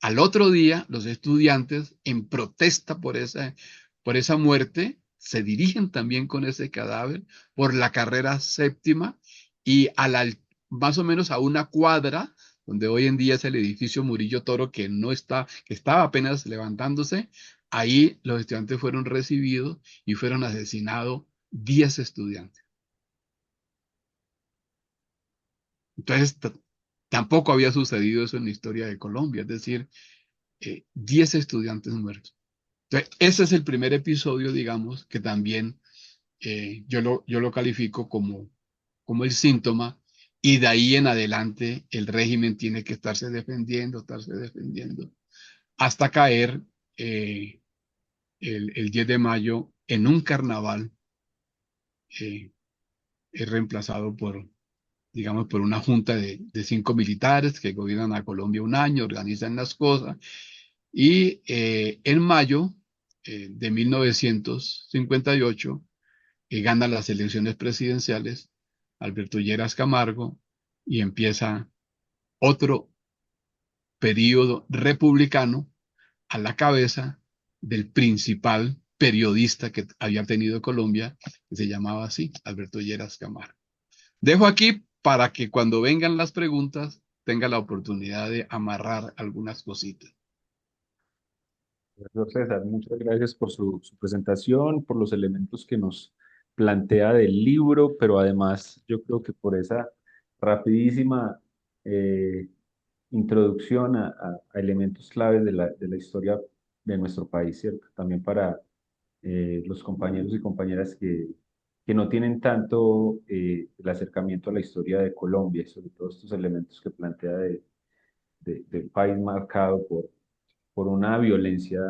Al otro día, los estudiantes, en protesta por esa muerte, se dirigen también con ese cadáver por la carrera séptima y más o menos a una cuadra, donde hoy en día es el edificio Murillo Toro, que estaba apenas levantándose, ahí los estudiantes fueron recibidos y fueron asesinados 10 estudiantes. Entonces, tampoco había sucedido eso en la historia de Colombia, es decir, 10 estudiantes muertos. Entonces, ese es el primer episodio, digamos, que también yo lo califico como el síntoma, y de ahí en adelante el régimen tiene que estarse defendiendo, hasta caer el 10 de mayo en un carnaval eh, es reemplazado digamos, por una junta de 5 militares que gobiernan a Colombia un año, organizan las cosas, y en mayo de 1958 gana las elecciones presidenciales Alberto Lleras Camargo y empieza otro periodo republicano a la cabeza del principal periodista que había tenido Colombia, que se llamaba así, Alberto Lleras Camara. Dejo aquí para que cuando vengan las preguntas tenga la oportunidad de amarrar algunas cositas. Profesor César, muchas gracias por su presentación, por los elementos que nos plantea del libro, pero además yo creo que por esa rapidísima eh, introducción a elementos claves de la historia de nuestro país, ¿cierto? También para los compañeros y compañeras que no tienen tanto el acercamiento a la historia de Colombia y sobre todo estos elementos que plantea del país marcado por una violencia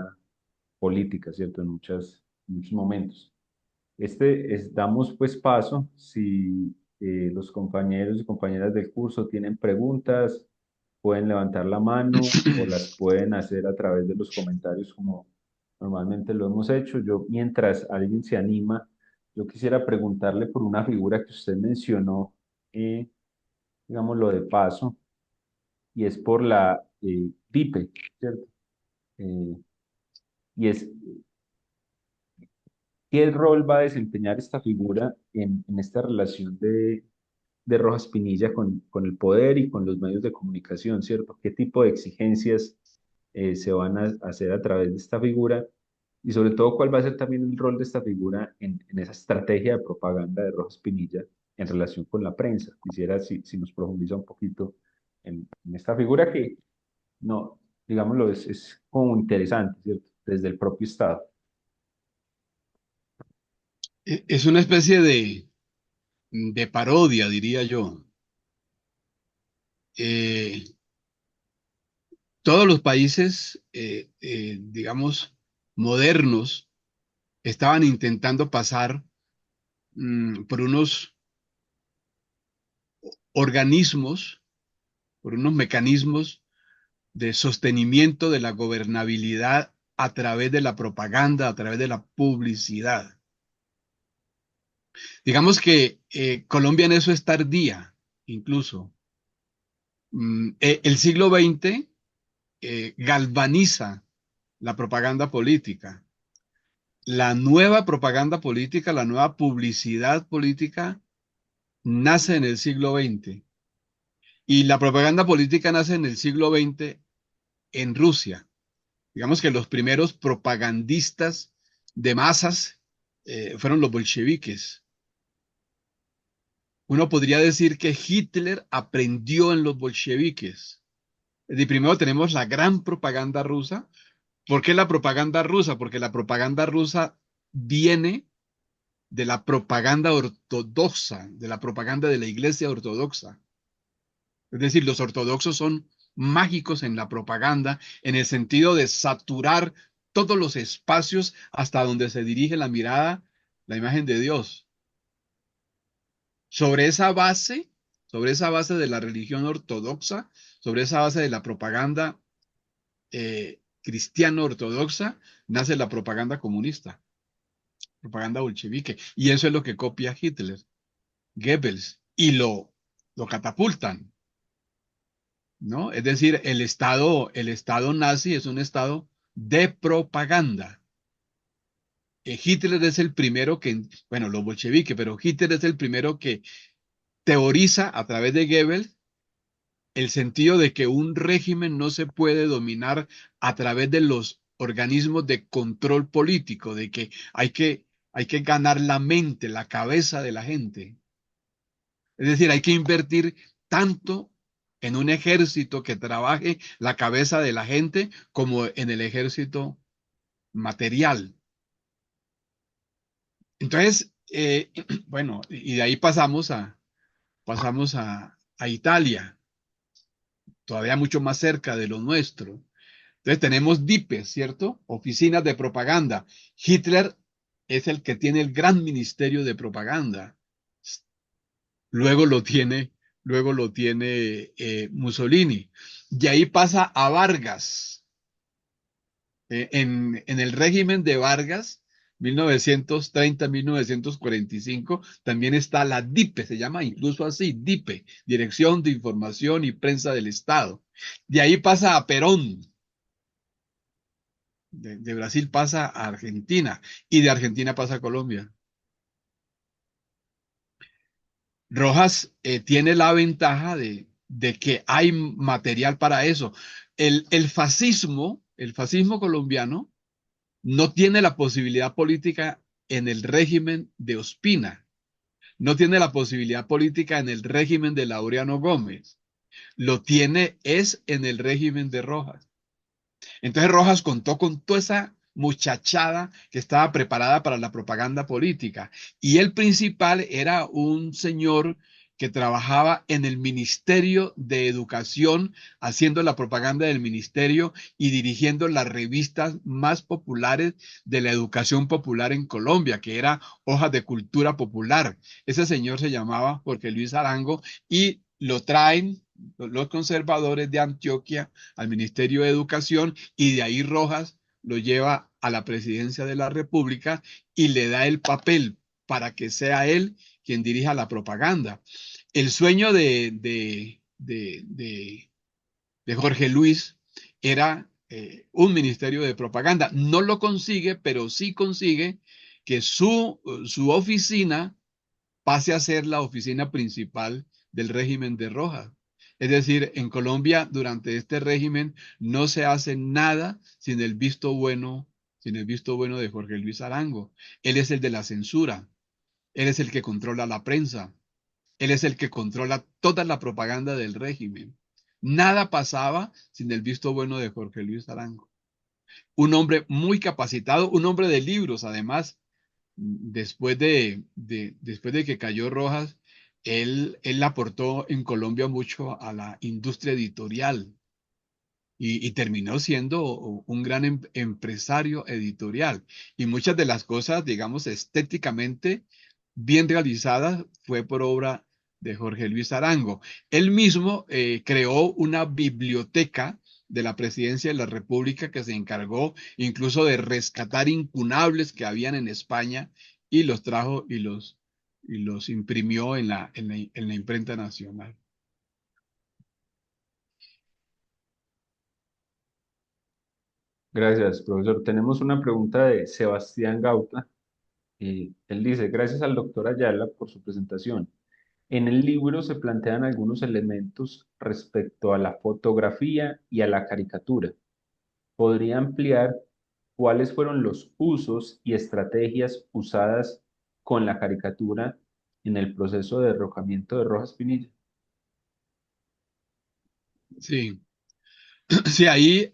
política, ¿cierto? En muchos momentos. Damos pues paso, si los compañeros y compañeras del curso tienen preguntas, pueden levantar la mano o las pueden hacer a través de los comentarios como normalmente lo hemos hecho. Yo, mientras alguien se anima, yo quisiera preguntarle por una figura que usted mencionó, digámoslo de paso, y es por la DIPE, ¿cierto? Eh, y es ¿Qué rol va a desempeñar esta figura en esta relación de Rojas Pinilla con el poder y con los medios de comunicación, ¿cierto? ¿Qué tipo de exigencias se van a hacer a través de esta figura? Y sobre todo, ¿cuál va a ser también el rol de esta figura en esa estrategia de propaganda de Rojas Pinilla en relación con la prensa? Quisiera si nos profundiza un poquito en esta figura que, no, digámoslo, es como interesante, ¿cierto? Desde el propio Estado. Es una especie de parodia, diría yo. Eh, todos los países, digamos, modernos, estaban intentando pasar por unos organismos, por unos mecanismos de sostenimiento de la gobernabilidad a través de la propaganda, a través de la publicidad. Digamos que Colombia en eso es tardía, incluso. El siglo XX galvaniza la propaganda política. La nueva propaganda política, la nueva publicidad política nace en el siglo XX. Y la propaganda política nace en el siglo XX en Rusia. Digamos que los primeros propagandistas de masas fueron los bolcheviques. Uno podría decir que Hitler aprendió en los bolcheviques. De primero tenemos la gran propaganda rusa. ¿Por qué la propaganda rusa? Porque la propaganda rusa viene de la propaganda ortodoxa, de la propaganda de la Iglesia ortodoxa. Es decir, los ortodoxos son mágicos en la propaganda, en el sentido de saturar todos los espacios hasta donde se dirige la mirada, la imagen de Dios. Sobre esa base, sobre esa base de la religión ortodoxa, sobre esa base de la propaganda cristiano ortodoxa, nace la propaganda comunista, propaganda bolchevique. Y eso es lo que copia Hitler, Goebbels, y lo catapultan, ¿no? Es decir, el estado nazi es un estado de propaganda. Hitler es el primero que, bueno, los bolcheviques, pero Hitler es el primero que teoriza a través de Goebbels el sentido de que un régimen no se puede dominar a través de los organismos de control político, de que hay que ganar la mente, la cabeza de la gente. Es decir, hay que invertir tanto en un ejército que trabaje la cabeza de la gente como en el ejército material. Entonces, bueno, y de ahí pasamos a Italia, todavía mucho más cerca de lo nuestro. Entonces tenemos DIPE, ¿cierto? Oficinas de propaganda. Hitler es el que tiene el gran ministerio de propaganda. Luego lo tiene, Mussolini. Y ahí pasa a Vargas. En el régimen de Vargas, 1930-1945, también está la DIPE, se llama incluso así, DIPE, Dirección de Información y Prensa del Estado. De ahí pasa a Perón. De Brasil pasa a Argentina y de Argentina pasa a Colombia. Rojas tiene la ventaja de que hay material para eso. El fascismo colombiano no tiene la posibilidad política en el régimen de Ospina, no tiene la posibilidad política en el régimen de Laureano Gómez, lo tiene es en el régimen de Rojas. Entonces Rojas contó con toda esa muchachada que estaba preparada para la propaganda política. Y el principal era un señor que trabajaba en el Ministerio de Educación, haciendo la propaganda del ministerio y dirigiendo las revistas más populares de la educación popular en Colombia, que era Hojas de Cultura Popular. Ese señor se llamaba Jorge Luis Arango y lo traen los conservadores de Antioquia al Ministerio de Educación y de ahí Rojas lo lleva a la presidencia de la República y le da el papel para que sea él quien dirija la propaganda. El sueño de Jorge Luis era un ministerio de propaganda. No lo consigue, pero sí consigue que su oficina pase a ser la oficina principal del régimen de Rojas. Es decir, en Colombia, durante este régimen, no se hace nada sin el visto bueno de Jorge Luis Arango. Él es el de la censura, él es el que controla la prensa, él es el que controla toda la propaganda del régimen. Nada pasaba sin el visto bueno de Jorge Luis Arango. Un hombre muy capacitado, un hombre de libros, además, después de que cayó Rojas, él aportó en Colombia mucho a la industria editorial y terminó siendo un gran empresario editorial. Y muchas de las cosas, digamos, estéticamente bien realizadas fue por obra de Jorge Luis Arango. Él mismo creó una biblioteca de la presidencia de la República que se encargó incluso de rescatar incunables que habían en España y los trajo y los imprimió en la imprenta nacional. Gracias, profesor. Tenemos una pregunta de Sebastián Gauta. Él dice, gracias al doctor Ayala por su presentación. En el libro se plantean algunos elementos respecto a la fotografía y a la caricatura. ¿Podría ampliar cuáles fueron los usos y estrategias usadas con la caricatura en el proceso de derrocamiento de Rojas Pinilla? Sí, sí, ahí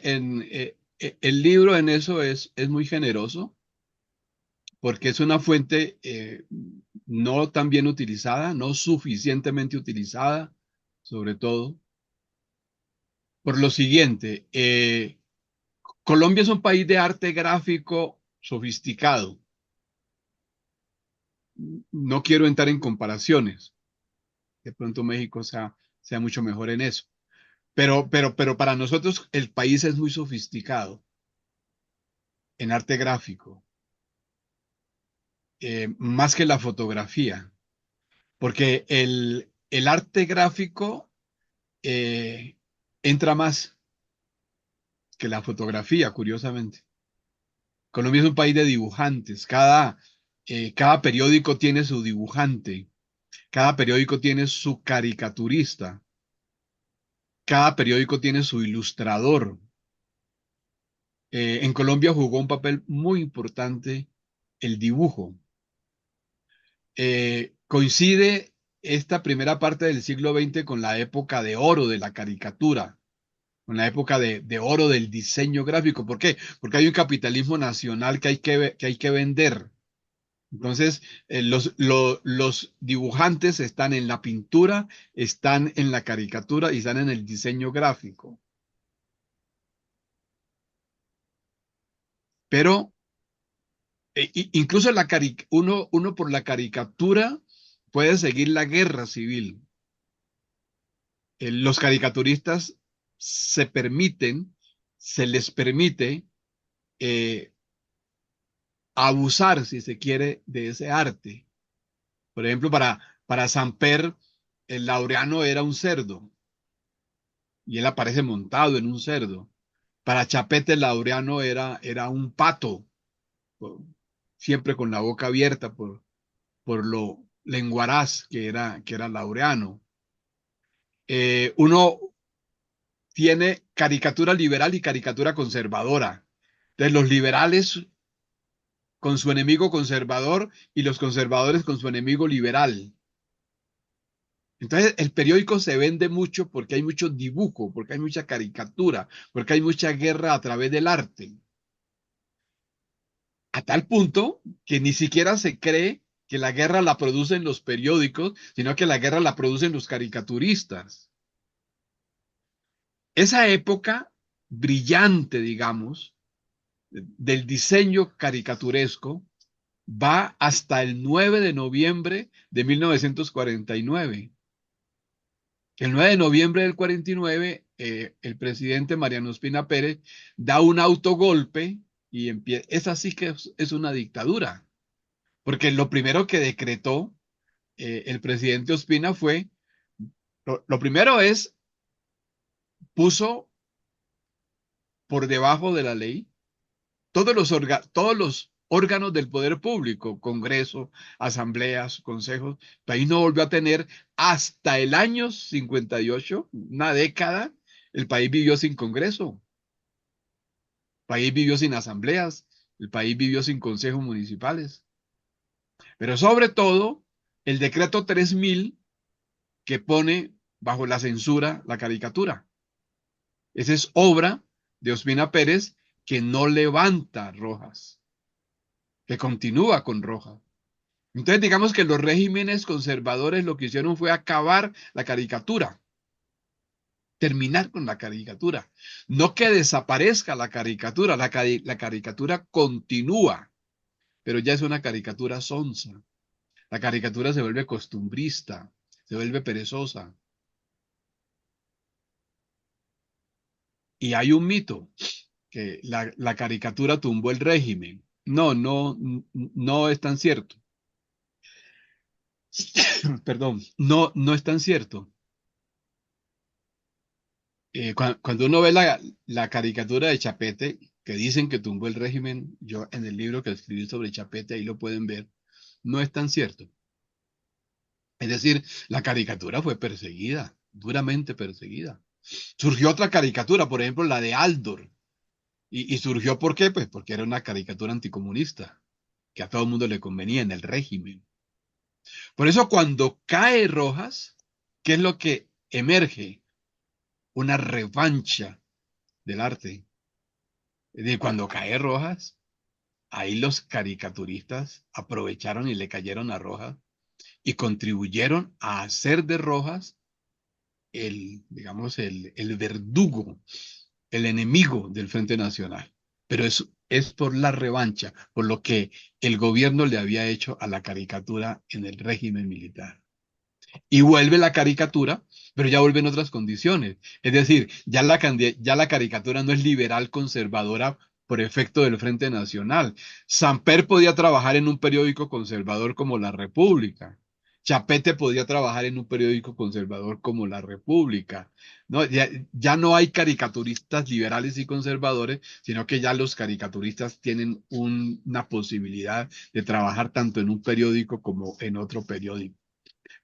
el libro en eso es muy generoso porque es una fuente no tan bien utilizada, no suficientemente utilizada, sobre todo, por lo siguiente, Colombia es un país de arte gráfico sofisticado. No quiero entrar en comparaciones, de pronto México sea mucho mejor en eso, pero para nosotros el país es muy sofisticado en arte gráfico, más que la fotografía, porque el arte gráfico entra más que la fotografía, curiosamente. Colombia es un país de dibujantes. Cada periódico tiene su dibujante. Cada periódico tiene su caricaturista. Cada periódico tiene su ilustrador. En Colombia jugó un papel muy importante el dibujo. Coincide esta primera parte del siglo XX con la época de oro de la caricatura, con la época de oro del diseño gráfico. ¿Por qué? Porque hay un capitalismo nacional que hay que vender. Entonces, los dibujantes están en la pintura, están en la caricatura y están en el diseño gráfico. Pero incluso uno por la caricatura puede seguir la guerra civil. Los caricaturistas se permiten, se les permite eh, abusar, si se quiere, de ese arte. Por ejemplo, para Samper, el Laureano era un cerdo y él aparece montado en un cerdo. Para Chapete Laureano era un pato, por- siempre con la boca abierta por lo lenguaraz que era Laureano. Uno tiene caricatura liberal y caricatura conservadora. Entonces, los liberales con su enemigo conservador y los conservadores con su enemigo liberal. Entonces, el periódico se vende mucho porque hay mucho dibujo, porque hay mucha caricatura, porque hay mucha guerra a través del arte. A tal punto que ni siquiera se cree que la guerra la producen los periódicos, sino que la guerra la producen los caricaturistas. Esa época brillante, digamos, del diseño caricaturesco va hasta el 9 de noviembre de 1949. El 9 de noviembre del 49, el presidente Mariano Ospina Pérez da un autogolpe y empieza. Es así que es una dictadura, porque lo primero que decretó el presidente Ospina fue, lo primero es, puso por debajo de la ley todos los órganos del poder público, Congreso, asambleas, consejos. El país no volvió a tener hasta el año 58, una década, el país vivió sin Congreso, el país vivió sin asambleas, el país vivió sin consejos municipales. Pero sobre todo, el decreto 3000 que pone bajo la censura la caricatura. Esa es obra de Ospina Pérez que no levanta Rojas, que continúa con Rojas. Entonces, digamos que los regímenes conservadores lo que hicieron fue acabar la caricatura, terminar con la caricatura. No que desaparezca la caricatura, la caricatura continúa, pero ya es una caricatura sonsa. La caricatura se vuelve costumbrista, se vuelve perezosa. Y hay un mito, que la caricatura tumbó el régimen. No, no, no es tan cierto. Perdón, no, no es tan cierto. Cuando uno ve la caricatura de Chapete, que dicen que tumbó el régimen, yo en el libro que escribí sobre Chapete, ahí lo pueden ver, no es tan cierto. Es decir, la caricatura fue perseguida, duramente perseguida. Surgió otra caricatura, por ejemplo, la de Aldor. Y surgió ¿por qué? Pues porque era una caricatura anticomunista, que a todo el mundo le convenía en el régimen. Por eso cuando cae Rojas, ¿qué es lo que emerge? Una revancha del arte. De cuando cae Rojas, ahí los caricaturistas aprovecharon y le cayeron a Rojas y contribuyeron a hacer de Rojas digamos, el verdugo, el enemigo del Frente Nacional. Pero es por la revancha, por lo que el gobierno le había hecho a la caricatura en el régimen militar. Y vuelve la caricatura, pero ya vuelve en otras condiciones. Es decir, ya la caricatura no es liberal conservadora por efecto del Frente Nacional. Samper podía trabajar en un periódico conservador como La República. Chapete podía trabajar en un periódico conservador como La República. No, ya no hay caricaturistas liberales y conservadores, sino que ya los caricaturistas tienen una posibilidad de trabajar tanto en un periódico como en otro periódico.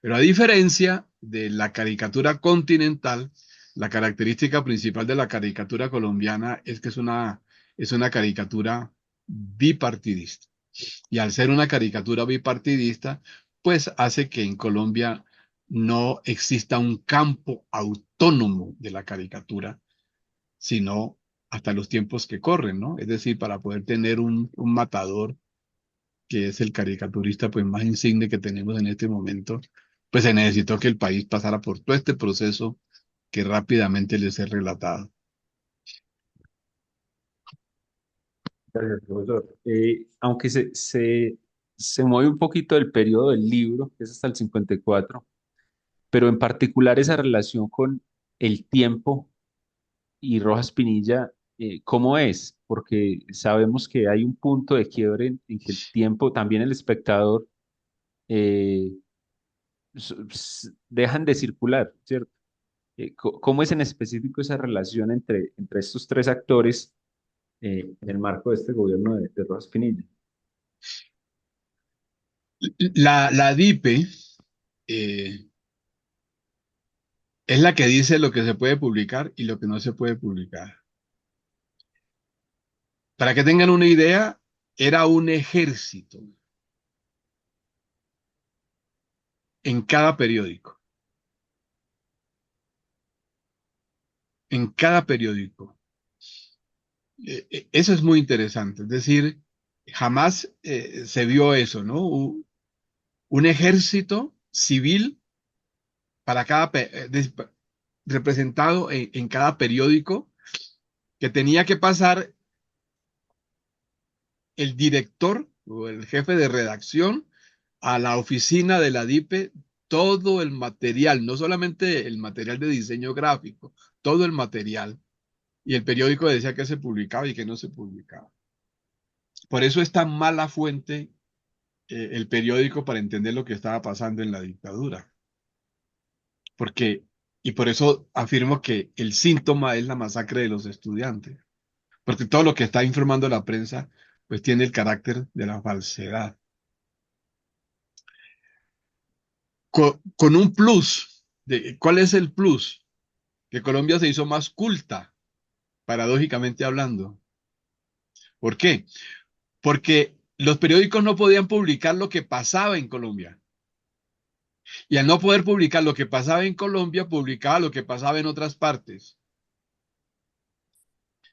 Pero a diferencia de la caricatura continental, la característica principal de la caricatura colombiana es que es una caricatura bipartidista. Y al ser una caricatura bipartidista, pues hace que en Colombia no exista un campo autónomo de la caricatura, sino hasta los tiempos que corren, ¿no? Es decir, para poder tener un matador que es el caricaturista pues más insigne que tenemos en este momento, pues se necesitó que el país pasara por todo este proceso que rápidamente les he relatado. Gracias, profesor. Aunque se mueve un poquito del periodo del libro, que es hasta el 54, pero en particular esa relación con el tiempo y Rojas Pinilla, ¿cómo es? Porque sabemos que hay un punto de quiebre en que el tiempo, también el espectador, eh, dejan de circular, ¿cierto? ¿Cómo es en específico esa relación entre estos tres actores en el marco de este gobierno de Rojas Pinilla? La DIPE eh, es la que dice lo que se puede publicar y lo que no se puede publicar. Para que tengan una idea, era un ejército en cada periódico, en cada periódico. Eso es muy interesante. Es decir, jamás se vio eso, ¿no? Un ejército civil para representado en cada periódico que tenía que pasar el director o el jefe de redacción a la oficina de la DIPE todo el material, no solamente el material de diseño gráfico, todo el material. Y el periódico decía que se publicaba y que no se publicaba. Por eso es tan mala fuente el periódico para entender lo que estaba pasando en la dictadura. Porque, y por eso afirmo que el síntoma es la masacre de los estudiantes. Porque todo lo que está informando la prensa, pues tiene el carácter de la falsedad. Con un plus. ¿Cuál es el plus? Que Colombia se hizo más culta, paradójicamente hablando. ¿Por qué? Porque los periódicos no podían publicar lo que pasaba en Colombia. Y al no poder publicar lo que pasaba en Colombia, publicaba lo que pasaba en otras partes.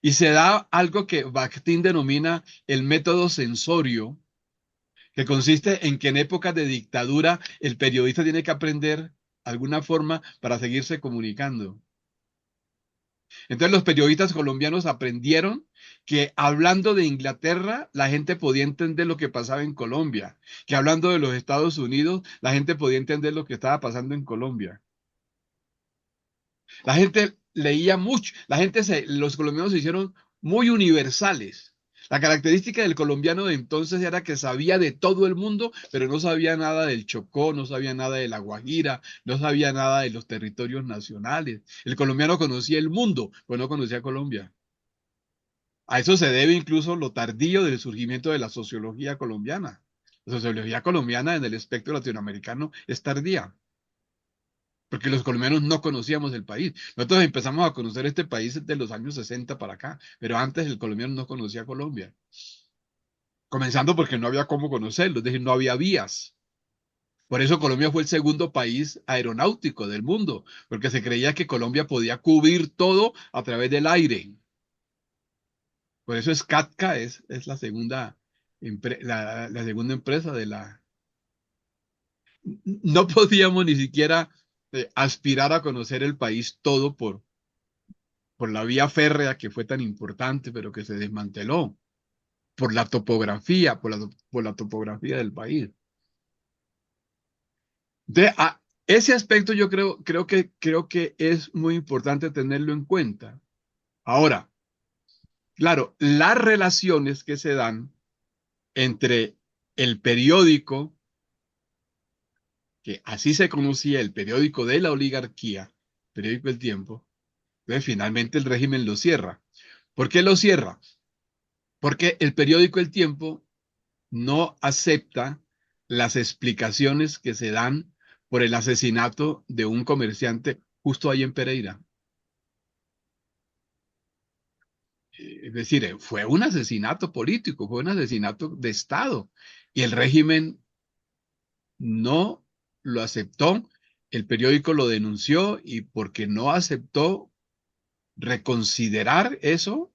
Y se da algo que Bakhtin denomina el método censorio, que consiste en que en épocas de dictadura el periodista tiene que aprender alguna forma para seguirse comunicando. Entonces los periodistas colombianos aprendieron que hablando de Inglaterra la gente podía entender lo que pasaba en Colombia, que hablando de los Estados Unidos la gente podía entender lo que estaba pasando en Colombia. La gente leía mucho, los colombianos se hicieron muy universales. La característica del colombiano de entonces era que sabía de todo el mundo, pero no sabía nada del Chocó, no sabía nada de la Guajira, no sabía nada de los territorios nacionales. El colombiano conocía el mundo, pero no conocía Colombia. A eso se debe incluso lo tardío del surgimiento de la sociología colombiana. La sociología colombiana en el espectro latinoamericano es tardía, porque los colombianos no conocíamos el país. Nosotros empezamos a conocer este país de los años 60 para acá, pero antes el colombiano no conocía Colombia. Comenzando porque no había cómo conocerlo, es decir, no había vías. Por eso Colombia fue el segundo país aeronáutico del mundo, porque se creía que Colombia podía cubrir todo a través del aire. Por eso SCATCA es la segunda empresa de la... No podíamos ni siquiera aspirar a conocer el país todo por la vía férrea que fue tan importante, pero que se desmanteló, por la topografía, por la topografía del país. Ese aspecto yo creo que es muy importante tenerlo en cuenta. Ahora, claro, las relaciones que se dan entre el periódico, que así se conocía, el periódico de la oligarquía, periódico El Tiempo, entonces finalmente el régimen lo cierra. ¿Por qué lo cierra? Porque el periódico El Tiempo no acepta las explicaciones que se dan por el asesinato de un comerciante justo ahí en Pereira. Es decir, fue un asesinato político, fue un asesinato de Estado y el régimen no lo aceptó. El periódico lo denunció y porque no aceptó reconsiderar eso,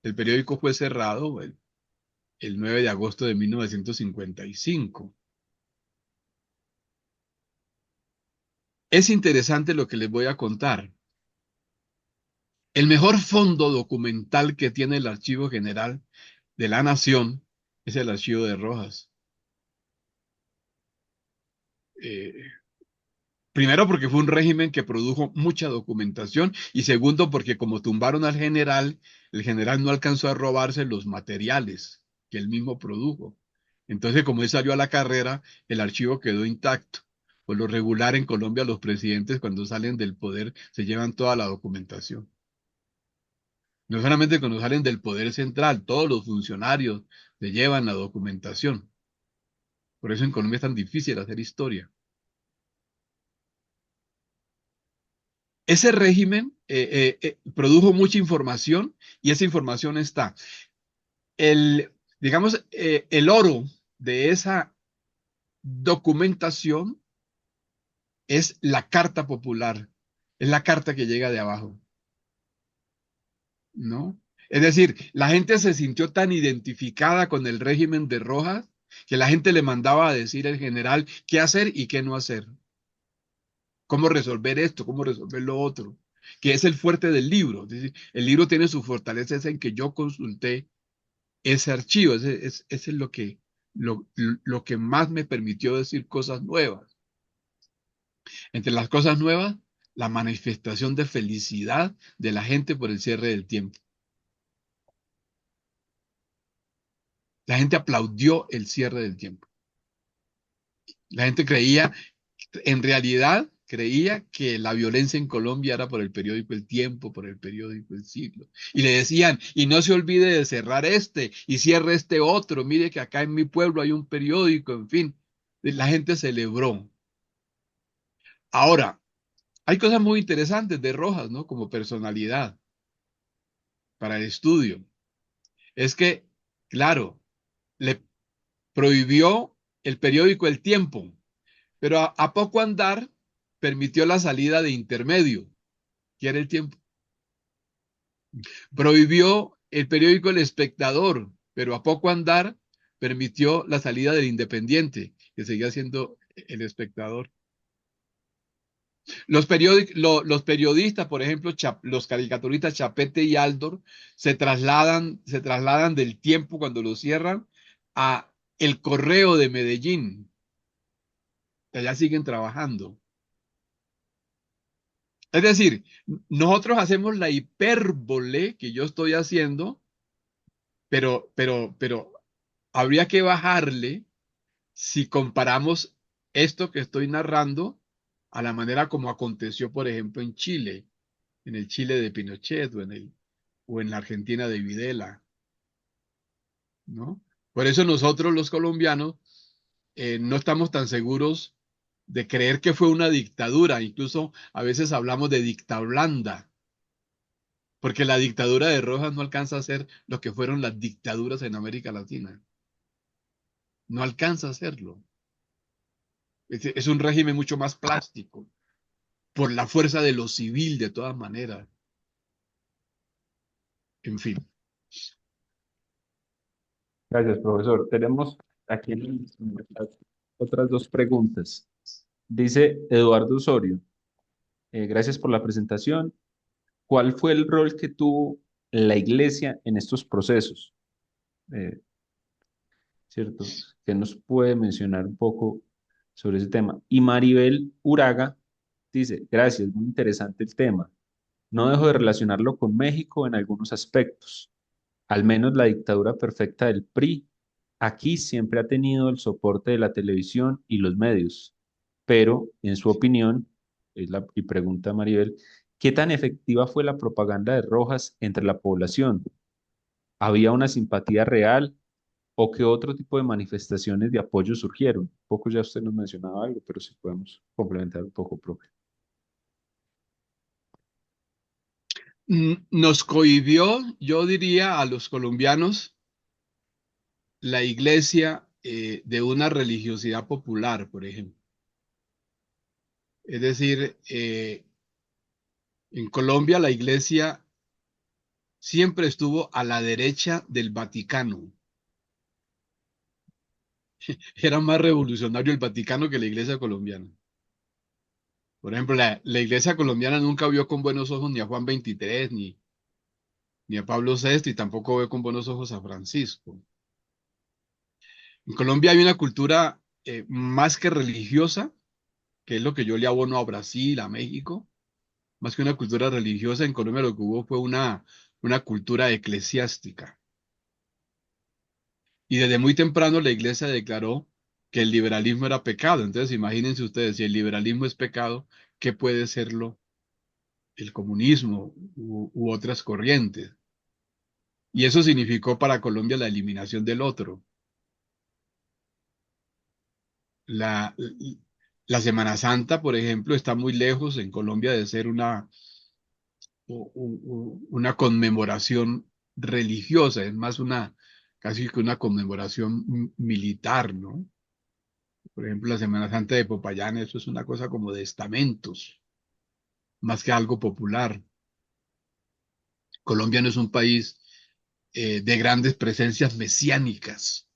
el periódico fue cerrado el 9 de agosto de 1955. Es interesante lo que les voy a contar. El mejor fondo documental que tiene el Archivo General de la Nación es el Archivo de Rojas. Eh, Primero porque fue un régimen que produjo mucha documentación y segundo porque como tumbaron al general, el general no alcanzó a robarse los materiales que él mismo produjo. Entonces, como él salió a la carrera, el archivo quedó intacto. Por lo regular en Colombia los presidentes cuando salen del poder se llevan toda la documentación. No solamente cuando salen del poder central, todos los funcionarios se llevan la documentación. Por eso en Colombia es tan difícil hacer historia. Ese régimen produjo mucha información y esa información está. Digamos, el oro de esa documentación es la carta popular, es la carta que llega de abajo, ¿no? Es decir, la gente se sintió tan identificada con el régimen de Rojas que la gente le mandaba a decir al general qué hacer y qué no hacer, cómo resolver esto, cómo resolver lo otro, que es el fuerte del libro. Es decir, el libro tiene su fortaleza es en que yo consulté ese archivo, ese es lo que más me permitió decir cosas nuevas. Entre las cosas nuevas, la manifestación de felicidad de la gente por el cierre del tiempo. La gente aplaudió el cierre del tiempo. La gente creía, en realidad, creía que la violencia en Colombia era por el periódico El Tiempo, por el periódico El Siglo. Y le decían, y no se olvide de cerrar este, y cierre este otro. Mire que acá en mi pueblo hay un periódico, en fin. La gente celebró. Ahora, hay cosas muy interesantes de Rojas, ¿no? Como personalidad para el estudio. Es que, claro, le prohibió el periódico El Tiempo, pero a poco andar permitió la salida de Intermedio, que era El Tiempo. Prohibió el periódico El Espectador, pero a poco andar permitió la salida del Independiente, que seguía siendo El Espectador. Los periodistas, por ejemplo, los caricaturistas Chapete y Aldor, se trasladan del Tiempo cuando lo cierran a El Correo de Medellín, que allá siguen trabajando. Es decir, nosotros hacemos la hipérbole que yo estoy haciendo, pero habría que bajarle si comparamos esto que estoy narrando a la manera como aconteció, por ejemplo, en Chile, en el Chile de Pinochet o en la Argentina de Videla, ¿no? Por eso nosotros los colombianos no estamos tan seguros de creer que fue una dictadura, incluso a veces hablamos de dictablanda, porque la dictadura de Rojas no alcanza a ser lo que fueron las dictaduras en América Latina, no alcanza a serlo. Es un régimen mucho más plástico, por la fuerza de lo civil de todas maneras, en fin. Gracias, profesor. Tenemos aquí otras dos preguntas. Dice Eduardo Osorio, gracias por la presentación. ¿Cuál fue el rol que tuvo la iglesia en estos procesos? Eh, ¿Cierto? ¿Qué nos puede mencionar un poco sobre ese tema? Y Maribel Uraga dice, gracias, muy interesante el tema. No dejo de relacionarlo con México en algunos aspectos. Al menos la dictadura perfecta del PRI aquí siempre ha tenido el soporte de la televisión y los medios. Pero, en su opinión, y pregunta Maribel, ¿qué tan efectiva fue la propaganda de Rojas entre la población? ¿Había una simpatía real o qué otro tipo de manifestaciones de apoyo surgieron? Un poco ya usted nos mencionaba algo, pero si podemos complementar un poco, profe. Nos cohibió, yo diría, a los colombianos la iglesia de una religiosidad popular, por ejemplo. Es decir, en Colombia la iglesia siempre estuvo a la derecha del Vaticano. Era más revolucionario el Vaticano que la iglesia colombiana. Por ejemplo, la iglesia colombiana nunca vio con buenos ojos ni a Juan XXIII, ni a Pablo VI, y tampoco ve con buenos ojos a Francisco. En Colombia hay una cultura más que religiosa, que es lo que yo le abono a Brasil, a México, más que una cultura religiosa, en Colombia lo que hubo fue una cultura eclesiástica. Y desde muy temprano la iglesia declaró que el liberalismo era pecado. Entonces, imagínense ustedes, si el liberalismo es pecado, ¿qué puede serlo el comunismo u otras corrientes? Y eso significó para Colombia la eliminación del otro. La, la Semana Santa, por ejemplo, está muy lejos en Colombia de ser una conmemoración religiosa, es más casi que una conmemoración militar, ¿no? Por ejemplo, la Semana Santa de Popayán, eso es una cosa como de estamentos, más que algo popular. Colombia no es un país de grandes presencias mesiánicas.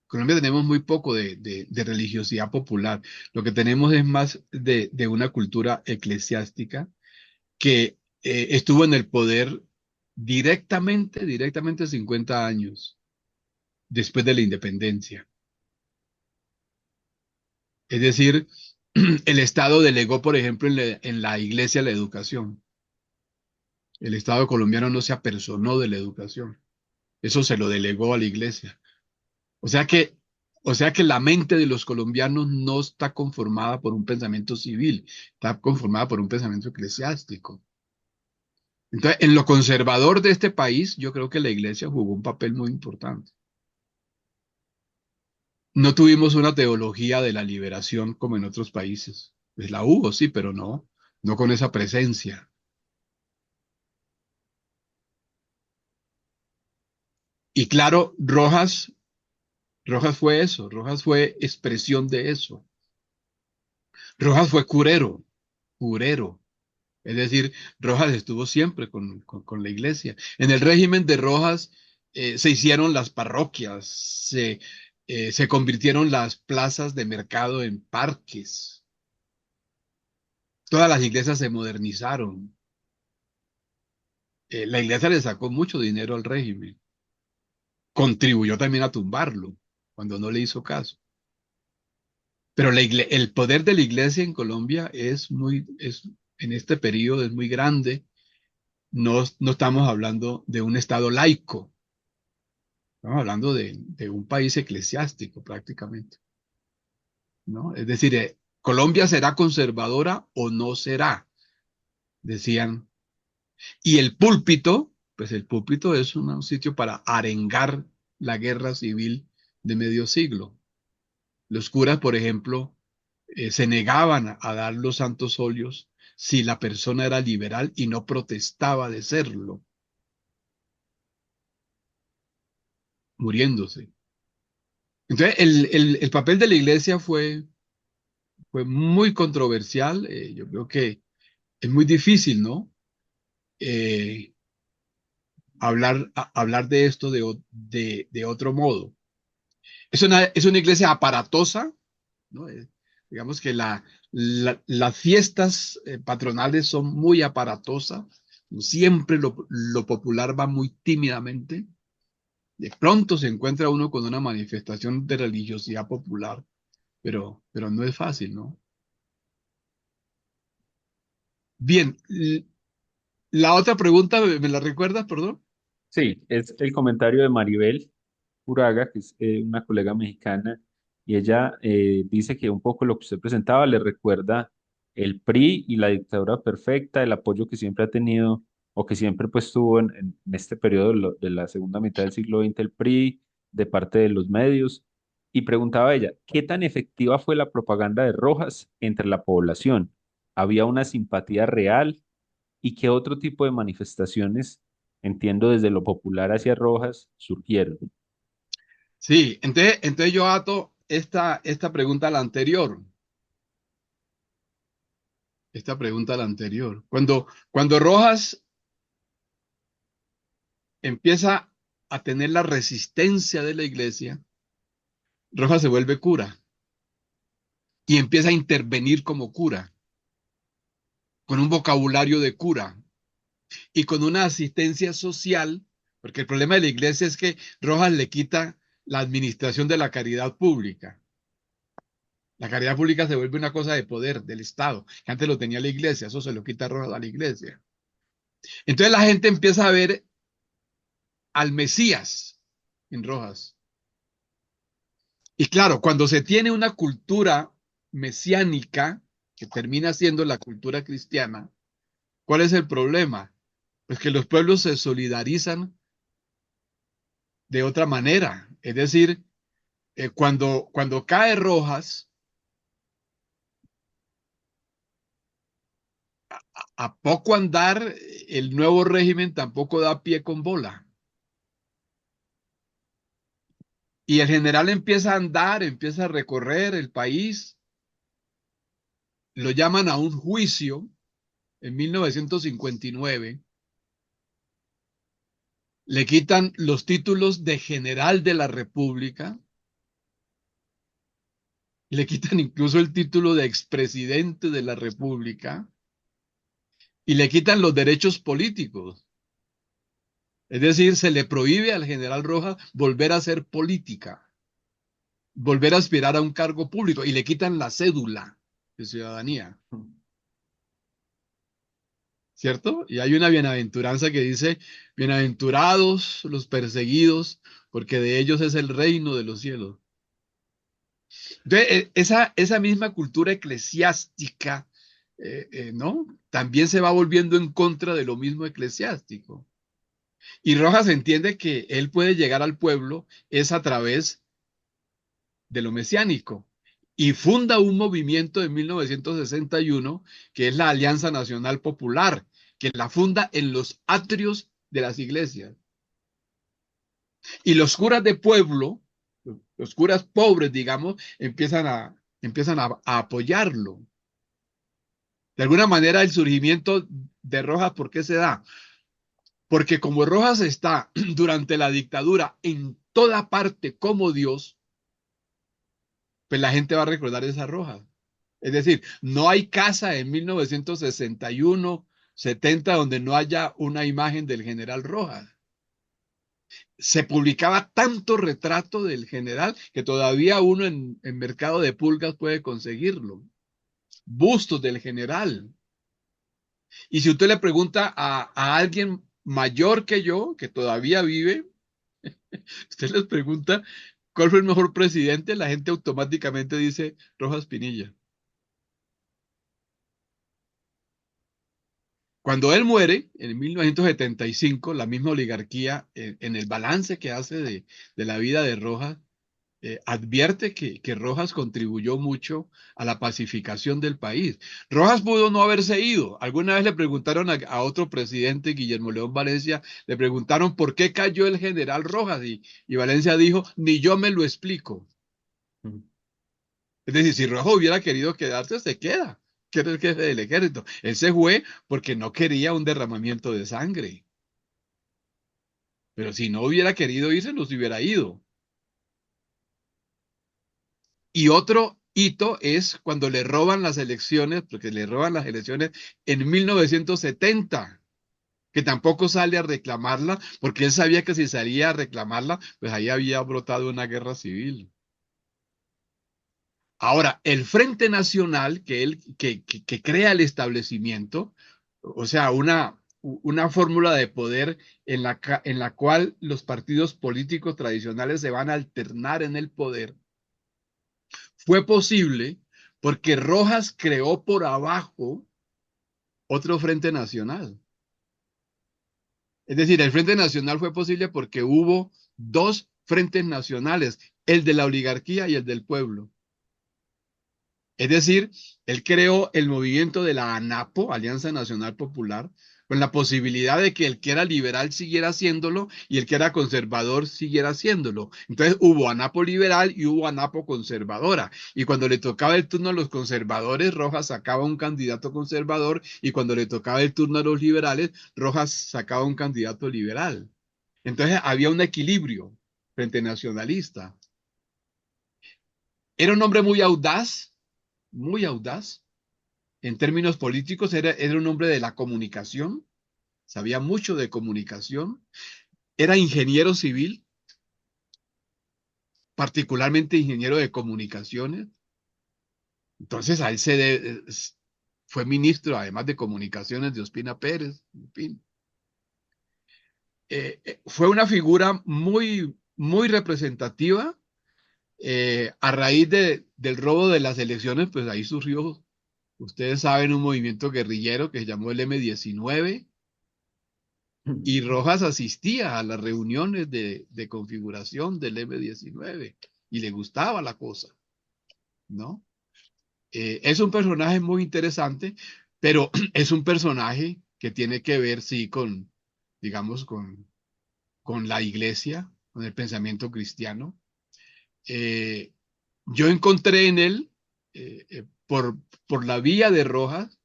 Colombia tenemos muy poco de religiosidad popular. Lo que tenemos es más de una cultura eclesiástica que estuvo en el poder directamente 50 años después de la independencia. Es decir, el Estado delegó, por ejemplo, en la iglesia la educación. El Estado colombiano no se apersonó de la educación. Eso se lo delegó a la iglesia. O sea que, o sea que la mente de los colombianos no está conformada por un pensamiento civil, está conformada por un pensamiento eclesiástico. Entonces, en lo conservador de este país, yo creo que la iglesia jugó un papel muy importante. No tuvimos una teología de la liberación como en otros países. Pues la hubo, sí, pero no con esa presencia. Y claro, Rojas fue eso, Rojas fue expresión de eso. Rojas fue curero. Es decir, Rojas estuvo siempre con la iglesia. En el régimen de Rojas se hicieron las parroquias, se convirtieron las plazas de mercado en parques. Todas las iglesias se modernizaron. La iglesia le sacó mucho dinero al régimen. Contribuyó también a tumbarlo cuando no le hizo caso. Pero el poder de la iglesia en Colombia en este periodo es muy grande. No estamos hablando de un estado laico. Estamos hablando de un país eclesiástico prácticamente, ¿no? Es decir, Colombia será conservadora o no será, decían. Y el púlpito, pues el púlpito es un sitio para arengar la guerra civil de medio siglo. Los curas, por ejemplo, se negaban a dar los santos óleos si la persona era liberal y no protestaba de serlo, muriéndose. Entonces, el papel de la iglesia fue muy controversial. Yo creo que es muy difícil, ¿no? Eh, hablar de esto de otro modo. Es una iglesia aparatosa, ¿no? Digamos que las fiestas patronales son muy aparatosas. Siempre lo popular va muy tímidamente. De pronto se encuentra uno con una manifestación de religiosidad popular, pero no es fácil, ¿no? Bien, la otra pregunta, ¿me la recuerdas, perdón? Sí, es el comentario de Maribel Uraga, que es una colega mexicana, y ella dice que un poco lo que usted presentaba le recuerda el PRI y la dictadura perfecta, el apoyo que siempre ha tenido o que siempre pues tuvo en este periodo de la segunda mitad del siglo XX el PRI de parte de los medios. Y preguntaba ella, ¿qué tan efectiva fue la propaganda de Rojas entre la población? ¿Había una simpatía real? ¿Y qué otro tipo de manifestaciones, entiendo desde lo popular hacia Rojas, surgieron? Sí, entonces yo ato esta pregunta a la anterior. Esta pregunta a la anterior. Cuando Rojas empieza a tener la resistencia de la iglesia, Rojas se vuelve cura y empieza a intervenir como cura, con un vocabulario de cura y con una asistencia social, porque el problema de la iglesia es que Rojas le quita la administración de la caridad pública. La caridad pública se vuelve una cosa de poder del Estado, que antes lo tenía la iglesia, eso se lo quita Rojas a la iglesia. Entonces la gente empieza a ver al Mesías en Rojas. Y claro, cuando se tiene una cultura mesiánica, que termina siendo la cultura cristiana, ¿cuál es el problema? Pues que los pueblos se solidarizan de otra manera. Es decir, cuando cae Rojas, a poco andar, el nuevo régimen tampoco da pie con bola. Y el general empieza a andar, empieza a recorrer el país, lo llaman a un juicio en 1959, le quitan los títulos de general de la República, le quitan incluso el título de expresidente de la República y le quitan los derechos políticos. Es decir, se le prohíbe al general Rojas volver a hacer política, volver a aspirar a un cargo público y le quitan la cédula de ciudadanía. ¿Cierto? Y hay una bienaventuranza que dice, bienaventurados los perseguidos, porque de ellos es el reino de los cielos. Entonces, esa misma cultura eclesiástica, ¿no? También se va volviendo en contra de lo mismo eclesiástico. Y Rojas entiende que él puede llegar al pueblo es a través de lo mesiánico. Y funda un movimiento en 1961 que es la Alianza Nacional Popular, que la funda en los atrios de las iglesias. Y los curas de pueblo, los curas pobres, digamos, empiezan a apoyarlo. De alguna manera, el surgimiento de Rojas, ¿por qué se da? Porque como Rojas está durante la dictadura en toda parte como Dios, pues la gente va a recordar esa Rojas. Es decir, no hay casa en 1961, 70 donde no haya una imagen del general Rojas. Se publicaba tanto retrato del general que todavía uno en mercado de pulgas puede conseguirlo. Bustos del general. Y si usted le pregunta a alguien mayor que yo, que todavía vive, usted les pregunta cuál fue el mejor presidente, la gente automáticamente dice Rojas Pinilla. Cuando él muere, en 1975, la misma oligarquía, en el balance que hace de la vida de Rojas, advierte que Rojas contribuyó mucho a la pacificación del país. Rojas pudo no haberse ido. Alguna vez le preguntaron a otro presidente, Guillermo León Valencia, le preguntaron por qué cayó el general Rojas y Valencia dijo, ni yo me lo explico. Es decir, si Rojas hubiera querido quedarse, se queda, que era el jefe del ejército. Él se fue porque no quería un derramamiento de sangre. Pero si no hubiera querido irse, no se hubiera ido. Y otro hito es cuando le roban las elecciones, porque le roban las elecciones en 1970, que tampoco sale a reclamarla, porque él sabía que si salía a reclamarla, pues ahí había brotado una guerra civil. Ahora, el Frente Nacional, que crea el establecimiento, o sea, una fórmula de poder en la cual los partidos políticos tradicionales se van a alternar en el poder, fue posible porque Rojas creó por abajo otro Frente Nacional. Es decir, el Frente Nacional fue posible porque hubo dos frentes nacionales, el de la oligarquía y el del pueblo. Es decir, él creó el movimiento de la ANAPO, Alianza Nacional Popular, con la posibilidad de que el que era liberal siguiera haciéndolo y el que era conservador siguiera haciéndolo. Entonces hubo ANAPO liberal y hubo ANAPO conservadora. Y cuando le tocaba el turno a los conservadores, Rojas sacaba un candidato conservador y cuando le tocaba el turno a los liberales, Rojas sacaba un candidato liberal. Entonces había un equilibrio frente nacionalista. Era un hombre muy audaz. En términos políticos, era un hombre de la comunicación, sabía mucho de comunicación, era ingeniero civil, particularmente ingeniero de comunicaciones. Entonces, a él fue ministro, además de comunicaciones, de Ospina Pérez, en fin. Fue una figura muy muy representativa. A raíz del robo de las elecciones, pues ahí surgió, ustedes saben, un movimiento guerrillero que se llamó el M-19 y Rojas asistía a las reuniones de configuración del M-19 y le gustaba la cosa, ¿no? Es un personaje muy interesante, pero es un personaje que tiene que ver, sí, con, digamos, con la iglesia, con el pensamiento cristiano. Eh, yo encontré en él, por la vía de Rojas,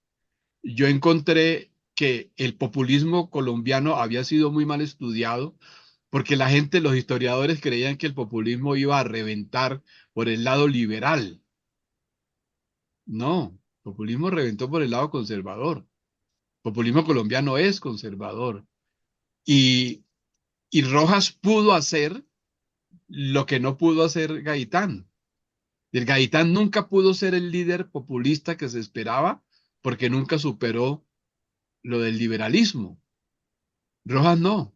yo encontré que el populismo colombiano había sido muy mal estudiado porque la gente, los historiadores creían que el populismo iba a reventar por el lado liberal. No, el populismo reventó por el lado conservador. El populismo colombiano es conservador. Y, y Rojas pudo hacer lo que no pudo hacer Gaitán. El Gaitán nunca pudo ser el líder populista que se esperaba porque nunca superó lo del liberalismo. Rojas no.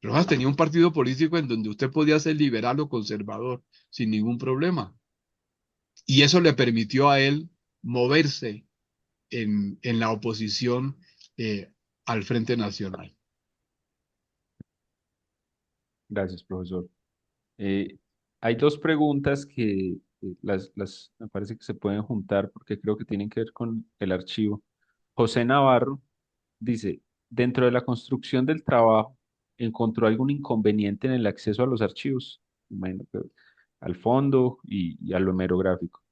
Rojas tenía un partido político en donde usted podía ser liberal o conservador sin ningún problema. Y eso le permitió a él moverse en la oposición al Frente Nacional. Gracias, profesor. Eh, Hay dos preguntas que me parece que se pueden juntar porque creo que tienen que ver con el archivo. José Navarro dice, dentro de la construcción del trabajo, ¿encontró algún inconveniente en el acceso a los archivos? Imagino que al fondo y a lo hemerográfico.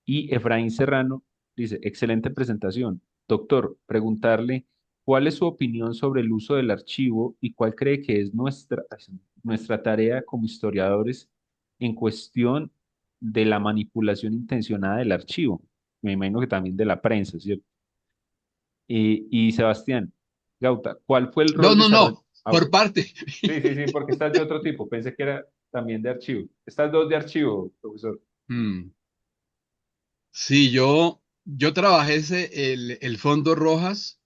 Y Efraín Serrano dice, excelente presentación. Doctor, preguntarle cuál es su opinión sobre el uso del archivo y cuál cree que es nuestra tarea como historiadores en cuestión de la manipulación intencionada del archivo. Me imagino que también de la prensa, ¿cierto? Y Sebastián Gauta, ¿cuál fue el No, rol no, desarrollado? no, por parte. Sí, sí, sí, porque estás de otro tipo. Pensé que era también de archivo. Estas dos de archivo, profesor. Mm. Sí, yo trabajé el Fondo Rojas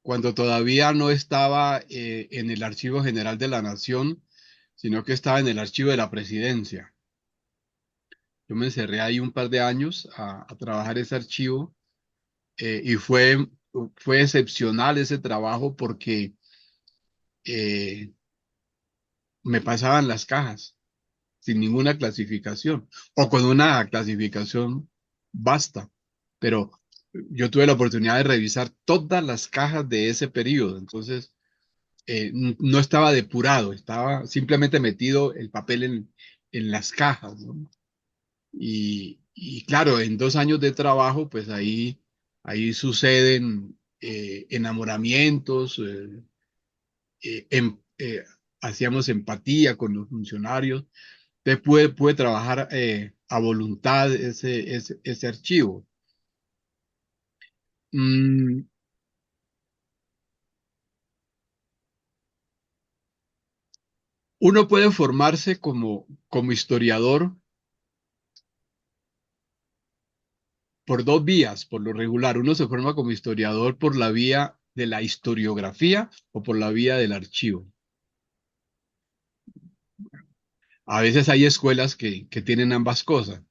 cuando todavía no estaba en el Archivo General de la Nación, sino que estaba en el Archivo de la Presidencia. Yo me encerré ahí un par de años a trabajar ese archivo y fue excepcional ese trabajo porque eh, me pasaban las cajas sin ninguna clasificación o con una clasificación basta. Pero yo tuve la oportunidad de revisar todas las cajas de ese periodo, entonces no estaba depurado, estaba simplemente metido el papel en las cajas, ¿no? Y claro, en 2 años de trabajo, pues ahí suceden enamoramientos, hacíamos empatía con los funcionarios. Usted puede trabajar a voluntad ese archivo. Mm, Uno puede formarse como historiador por dos vías, por lo regular. Uno se forma como historiador por la vía de la historiografía o por la vía del archivo. A veces hay escuelas que tienen ambas cosas,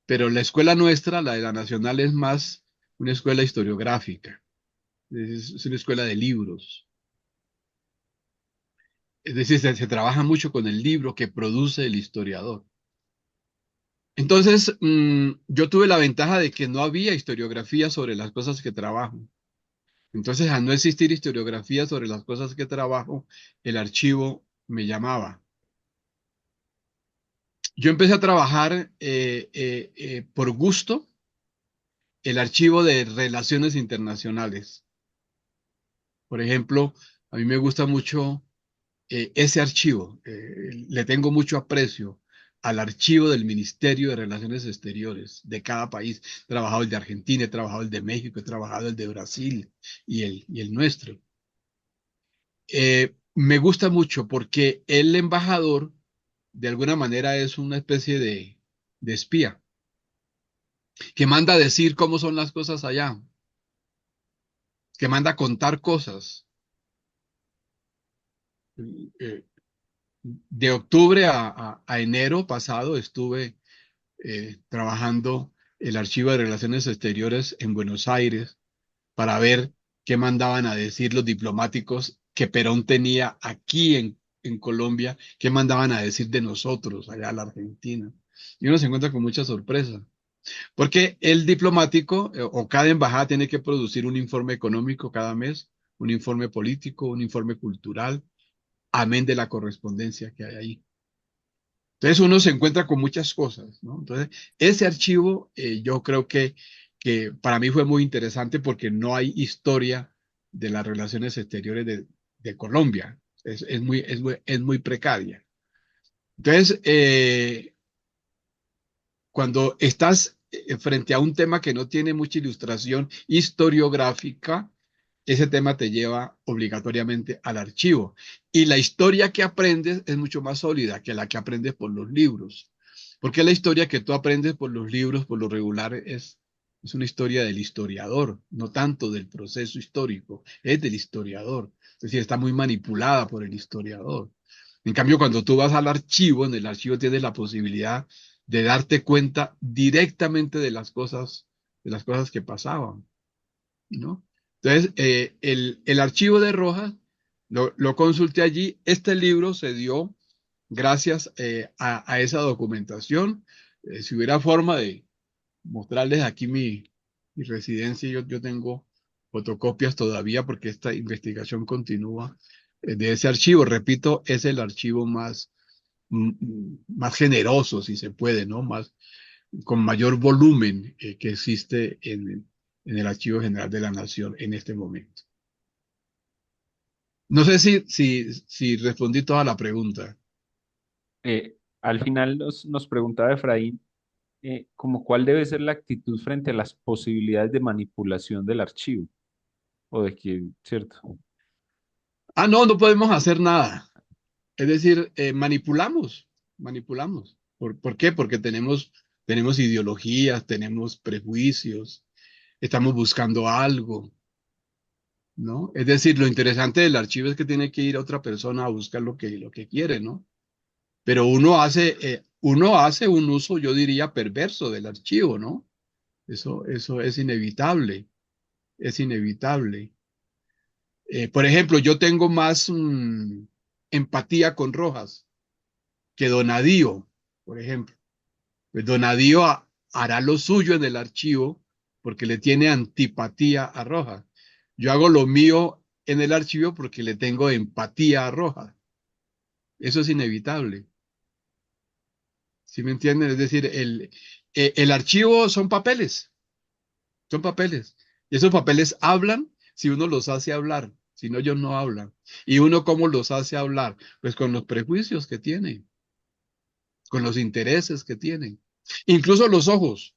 pero la escuela nuestra, la de la Nacional, es más una escuela historiográfica, es una escuela de libros. Es decir, se trabaja mucho con el libro que produce el historiador. Entonces, yo tuve la ventaja de que no había historiografía sobre las cosas que trabajo. Entonces, al no existir historiografía sobre las cosas que trabajo, el archivo me llamaba. Yo empecé a trabajar por gusto el archivo de relaciones internacionales. Por ejemplo, a mí me gusta mucho ese archivo. Le tengo mucho aprecio al archivo del Ministerio de Relaciones Exteriores de cada país. He trabajado el de Argentina, he trabajado el de México, he trabajado el de Brasil y el nuestro. Me gusta mucho porque el embajador, de alguna manera, es una especie de espía que manda a decir cómo son las cosas allá, que manda a contar cosas. Eh, De octubre a enero pasado estuve trabajando el Archivo de Relaciones Exteriores en Buenos Aires para ver qué mandaban a decir los diplomáticos que Perón tenía aquí en Colombia, qué mandaban a decir de nosotros allá en la Argentina. Y uno se encuentra con mucha sorpresa, porque el diplomático o cada embajada tiene que producir un informe económico cada mes, un informe político, un informe cultural, amén de la correspondencia que hay ahí. Entonces uno se encuentra con muchas cosas, ¿no? Entonces, ese archivo yo creo que para mí fue muy interesante porque no hay historia de las relaciones exteriores de Colombia. Es muy precaria. Entonces, cuando estás frente a un tema que no tiene mucha ilustración historiográfica, ese tema te lleva obligatoriamente al archivo. Y la historia que aprendes es mucho más sólida que la que aprendes por los libros. Porque la historia que tú aprendes por los libros, por lo regular, es una historia del historiador, no tanto del proceso histórico, es del historiador. Es decir, está muy manipulada por el historiador. En cambio, cuando tú vas al archivo, en el archivo tienes la posibilidad de darte cuenta directamente de las cosas que pasaban, ¿no? Entonces, el archivo de Rojas lo consulté allí. Este libro se dio gracias a esa documentación. Si hubiera forma de mostrarles aquí mi residencia, yo tengo fotocopias todavía porque esta investigación continúa de ese archivo. Repito, es el archivo más generoso, si se puede, ¿no? Con mayor volumen que existe en el Archivo General de la Nación en este momento. No sé si respondí toda la pregunta. Al final nos preguntaba Efraín, como cuál debe ser la actitud frente a las posibilidades de manipulación del archivo, o de que, ¿cierto? Ah, no, no podemos hacer nada. Es decir, manipulamos. ¿Por qué? Porque tenemos ideologías, tenemos prejuicios, estamos buscando algo, ¿no? Es decir, lo interesante del archivo es que tiene que ir a otra persona a buscar lo que quiere, ¿no? Pero uno hace un uso, yo diría, perverso del archivo, ¿no? Eso es inevitable, es inevitable. Por ejemplo, yo tengo más empatía con Rojas que Donadío, por ejemplo. Pues Donadío hará lo suyo en el archivo porque le tiene antipatía a Rojas. Yo hago lo mío en el archivo porque le tengo empatía a Rojas. Eso es inevitable. ¿Sí me entienden? Es decir, el archivo son papeles. Y esos papeles hablan si uno los hace hablar, si no, ellos no hablan. ¿Y uno cómo los hace hablar? Pues con los prejuicios que tienen, con los intereses que tienen. Incluso los ojos.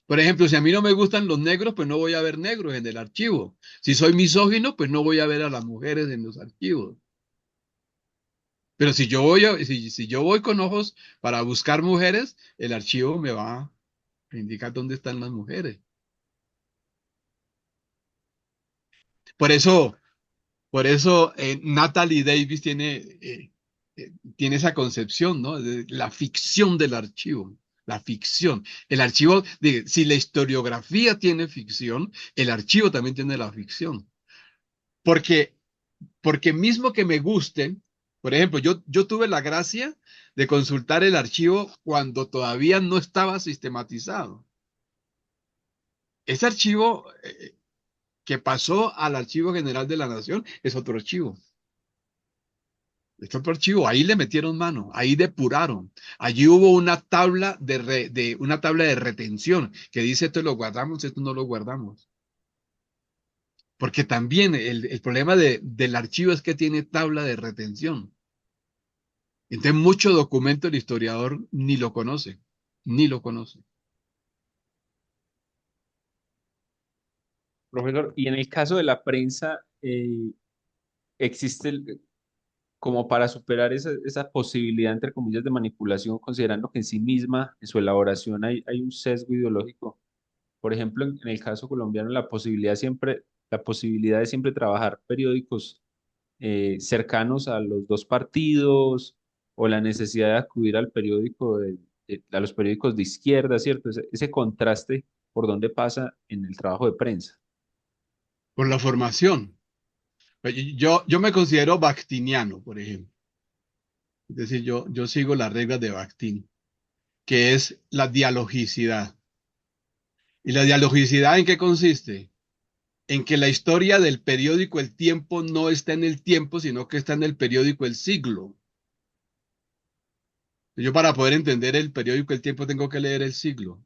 Por ejemplo, si a mí no me gustan los negros, pues no voy a ver negros en el archivo. Si soy misógino, pues no voy a ver a las mujeres en los archivos. Pero si yo voy con ojos para buscar mujeres, el archivo me va a indicar dónde están las mujeres. Por eso, por eso Natalie Davis tiene esa concepción, ¿no? De la ficción del archivo. La ficción. El archivo, si la historiografía tiene ficción, el archivo también tiene la ficción. Porque, porque mismo que me gusten, por ejemplo, yo tuve la gracia de consultar el archivo cuando todavía no estaba sistematizado. Ese archivo que pasó al Archivo General de la Nación es otro archivo. Es otro archivo. Ahí le metieron mano, ahí depuraron. Allí hubo una tabla una tabla de retención que dice esto lo guardamos, esto no lo guardamos. Porque también el problema del archivo es que tiene tabla de retención. Entonces, mucho documento el historiador ni lo conoce, ni lo conoce. Profesor, y en el caso de la prensa, existe como para superar esa posibilidad, entre comillas, de manipulación, considerando que en sí misma, en su elaboración, hay un sesgo ideológico. Por ejemplo, en el caso colombiano, la posibilidad de siempre trabajar periódicos cercanos a los dos partidos o la necesidad de acudir al periódico, a los periódicos de izquierda, ¿cierto? Ese contraste por dónde pasa en el trabajo de prensa. Por la formación. Yo me considero bactiniano, por ejemplo. Es decir, yo sigo las reglas de Bakhtin, que es la dialogicidad. ¿Y la dialogicidad en qué consiste? En que la historia del periódico El Tiempo no está en el tiempo, sino que está en el periódico El Siglo. Yo para poder entender el periódico El Tiempo tengo que leer El Siglo.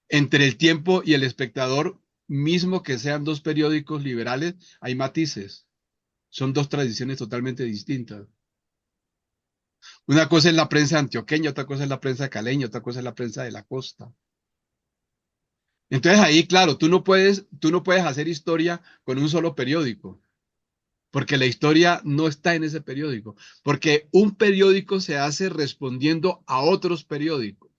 Entre El Tiempo y El Espectador, mismo que sean dos periódicos liberales, hay matices. Son dos tradiciones totalmente distintas. Una cosa es la prensa antioqueña, otra cosa es la prensa caleña, otra cosa es la prensa de la costa. Entonces ahí, claro, tú no puedes hacer historia con un solo periódico, porque la historia no está en ese periódico, porque un periódico se hace respondiendo a otros periódicos.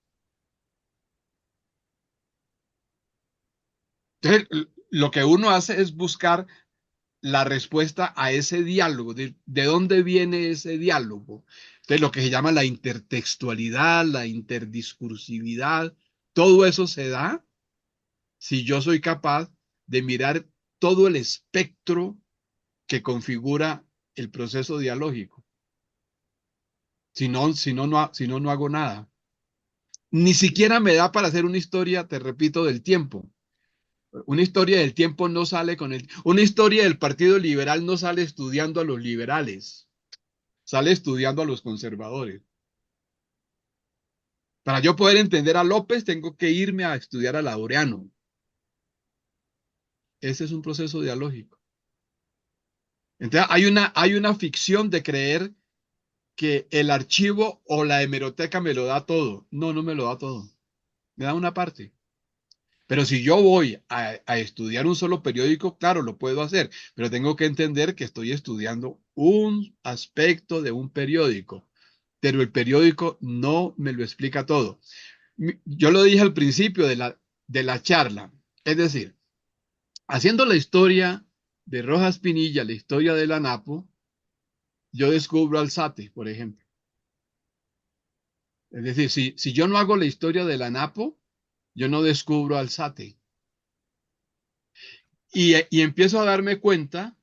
Entonces, lo que uno hace es buscar la respuesta a ese diálogo, de dónde viene ese diálogo. Entonces, lo que se llama la intertextualidad, la interdiscursividad, todo eso se da si yo soy capaz de mirar todo el espectro que configura el proceso dialógico. Si no, no hago nada. Ni siquiera me da para hacer una historia, te repito, del tiempo. Una historia del tiempo no sale con el... Una historia del Partido Liberal no sale estudiando a los liberales, sale estudiando a los conservadores. Para yo poder entender a López, tengo que irme a estudiar a Laureano. Ese es un proceso dialógico. Entonces, hay una ficción de creer que el archivo o la hemeroteca me lo da todo. No, no me lo da todo. Me da una parte. Pero si yo voy a estudiar un solo periódico, claro, lo puedo hacer, pero tengo que entender que estoy estudiando un aspecto de un periódico, pero el periódico no me lo explica todo. Yo lo dije al principio de la charla, es decir, haciendo la historia de Rojas Pinilla, la historia de la Napo, yo descubro al SATE, por ejemplo. Es decir, si yo no hago la historia de la Napo, yo no descubro al SATE. Y empiezo a darme cuenta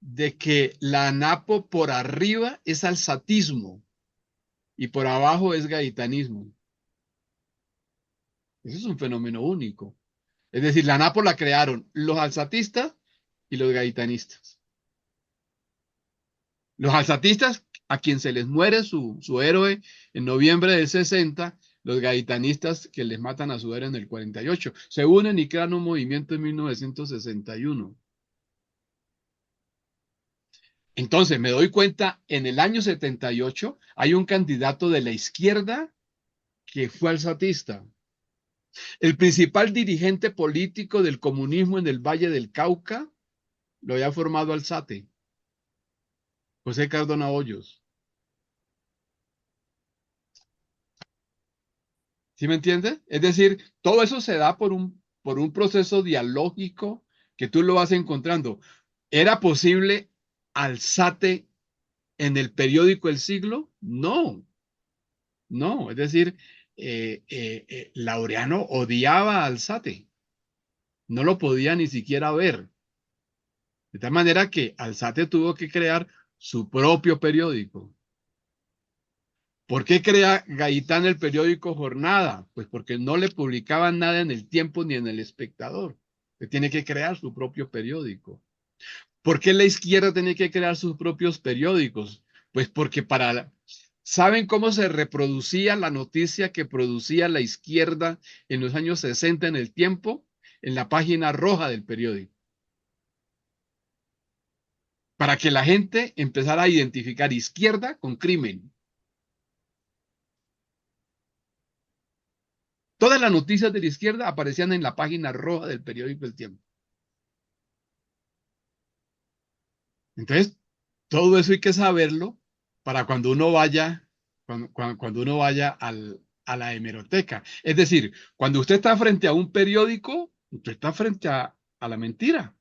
de que la ANAPO por arriba es alzatismo y por abajo es gaitanismo. Eso es un fenómeno único. Es decir, la ANAPO la crearon los alzatistas y los gaitanistas. Los alzatistas, a quien se les muere su héroe en noviembre del 60, los gaitanistas que les matan a su héroe en el 48, se unen y crean un movimiento en 1961. Entonces me doy cuenta, en el año 78 hay un candidato de la izquierda que fue alzatista. El principal dirigente político del comunismo en el Valle del Cauca lo había formado Alzate, José Cardona Hoyos. ¿Sí me entiendes? Es decir, todo eso se da por un proceso dialógico que tú lo vas encontrando. ¿Era posible Alzate en el periódico El Siglo? No, no. Es decir, Laureano odiaba a Alzate. No lo podía ni siquiera ver. De tal manera que Alzate tuvo que crear su propio periódico. ¿Por qué crea Gaitán el periódico Jornada? Pues porque no le publicaban nada en El Tiempo ni en El Espectador. Que tiene que crear su propio periódico. ¿Por qué la izquierda tiene que crear sus propios periódicos? Pues porque ¿saben cómo se reproducía la noticia que producía la izquierda en los años 60 en El Tiempo? En la página roja del periódico. Para que la gente empezara a identificar izquierda con crimen. Todas las noticias de la izquierda aparecían en la página roja del periódico El Tiempo. Entonces, todo eso hay que saberlo para cuando uno vaya, cuando uno vaya a la hemeroteca. Es decir, cuando usted está frente a un periódico, usted está frente a la mentira.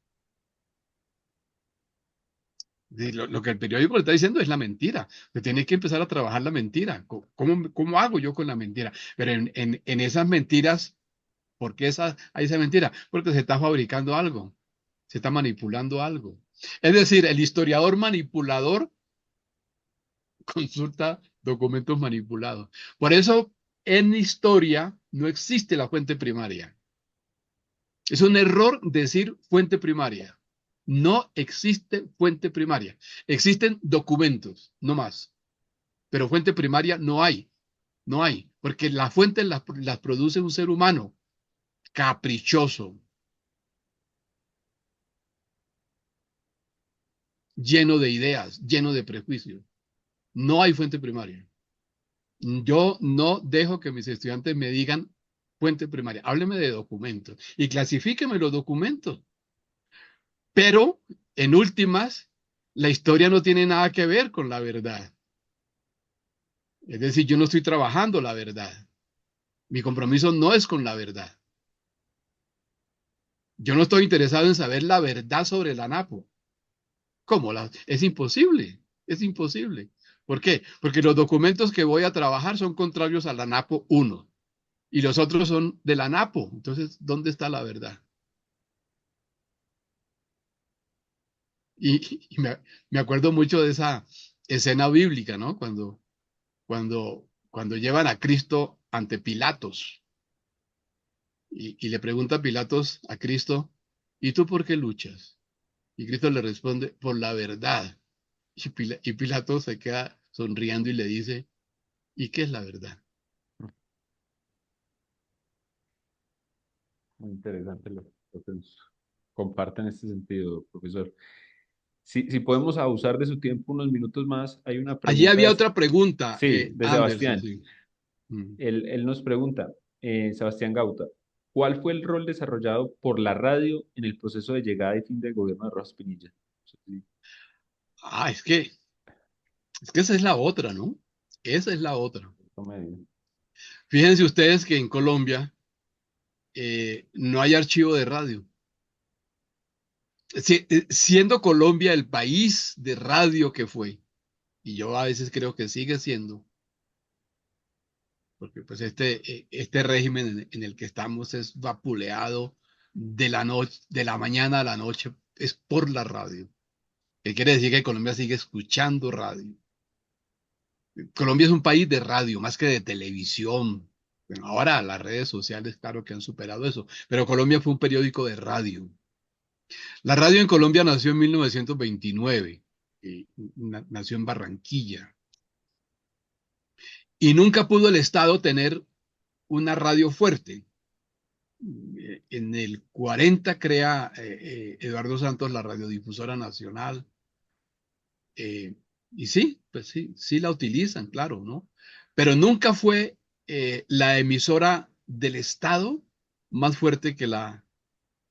Lo que el periódico le está diciendo es la mentira. Usted tiene que empezar a trabajar la mentira. ¿Cómo hago yo con la mentira? Pero en esas mentiras, ¿por qué hay esa mentira? Porque se está fabricando algo, se está manipulando algo. Es decir, el historiador manipulador consulta documentos manipulados. Por eso, en historia no existe la fuente primaria. Es un error decir fuente primaria. No existe fuente primaria. Existen documentos, no más. Pero fuente primaria no hay. No hay. Porque las fuentes las produce un ser humano caprichoso, lleno de ideas, lleno de prejuicios. No hay fuente primaria. Yo no dejo que mis estudiantes me digan fuente primaria. Hábleme de documentos y clasifíqueme los documentos. Pero, en últimas, la historia no tiene nada que ver con la verdad. Es decir, yo no estoy trabajando la verdad. Mi compromiso no es con la verdad. Yo no estoy interesado en saber la verdad sobre la Napo. ¿Cómo? Es imposible. Es imposible. ¿Por qué? Porque los documentos que voy a trabajar son contrarios a la Napo 1 y los otros son de la Napo. Entonces, ¿dónde está la verdad? Y me acuerdo mucho de esa escena bíblica, ¿no? Cuando llevan a Cristo ante Pilatos y le pregunta Pilatos a Cristo, ¿y tú por qué luchas? Y Cristo le responde, por la verdad. Y Pilatos se queda sonriendo y le dice, ¿y qué es la verdad? Muy interesante lo que nos comparte en este sentido, profesor. Si podemos abusar de su tiempo unos minutos más, hay una Allí pregunta había otra pregunta, sí, de Anderson, Sebastián. sí. Mm. Él nos pregunta, Sebastián Gauta, ¿cuál fue el rol desarrollado por la radio en el proceso de llegada y fin del gobierno de Rojas Pinilla? Sí, sí, Ah, es que esa es la otra, ¿no? Esa es la otra. medio. Fíjense ustedes que en Colombia no hay archivo de radio. Siendo Colombia el país de radio que fue, y yo a veces creo que sigue siendo, porque pues este régimen en el que estamos es vapuleado de la noche, de la mañana a la noche, es por la radio. ¿Qué quiere decir que Colombia sigue escuchando radio? Colombia es un país de radio, más que de televisión. Bueno, ahora las redes sociales, claro que han superado eso, pero Colombia fue un periódico de radio. La radio en Colombia nació en 1929, nació en Barranquilla, y nunca pudo el Estado tener una radio fuerte. En el 40 crea Eduardo Santos la Radiodifusora Nacional, y sí, pues sí, sí la utilizan, claro, ¿no? Pero nunca fue la emisora del Estado más fuerte que la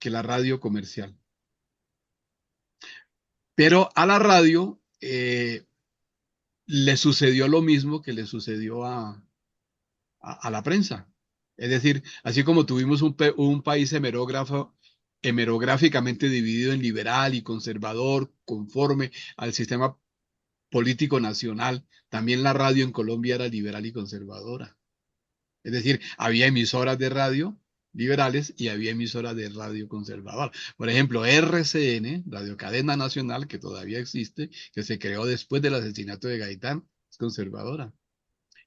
radio comercial. Pero a la radio le sucedió lo mismo que le sucedió a la prensa. Es decir, así como tuvimos un país hemerográficamente dividido en liberal y conservador, conforme al sistema político nacional, también la radio en Colombia era liberal y conservadora. Es decir, había emisoras de radio liberales y había emisoras de radio conservadoras. Por ejemplo, RCN, Radio Cadena Nacional, que todavía existe, que se creó después del asesinato de Gaitán, es conservadora.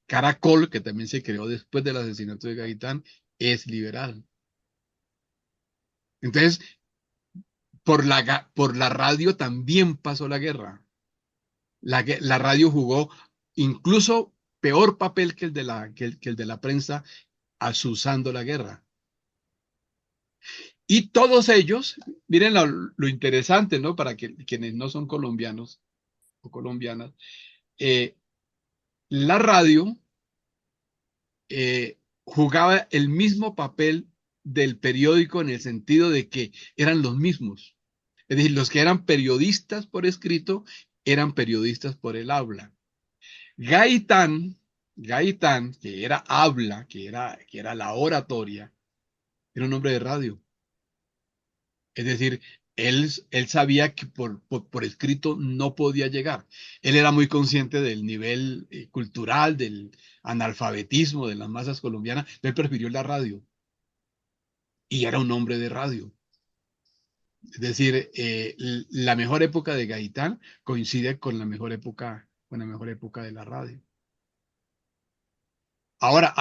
Caracol, que también se creó después del asesinato de Gaitán, es liberal. Entonces, por la radio también pasó la guerra. La radio jugó incluso peor papel que el de la prensa asusando la guerra. Y todos ellos, miren lo interesante, ¿no? Para quienes no son colombianos o colombianas, eh, la radio jugaba el mismo papel del periódico en el sentido de que eran los mismos. Es decir, los que eran periodistas por escrito eran periodistas por el habla. Gaitán, Gaitán, que era habla, que era la oratoria, era un hombre de radio. Es decir, él sabía que por escrito no podía llegar. Él era muy consciente del nivel cultural, del analfabetismo de las masas colombianas. Él prefirió la radio y era un hombre de radio. Es decir, la mejor época de Gaitán coincide con la mejor época de la radio. Ahora,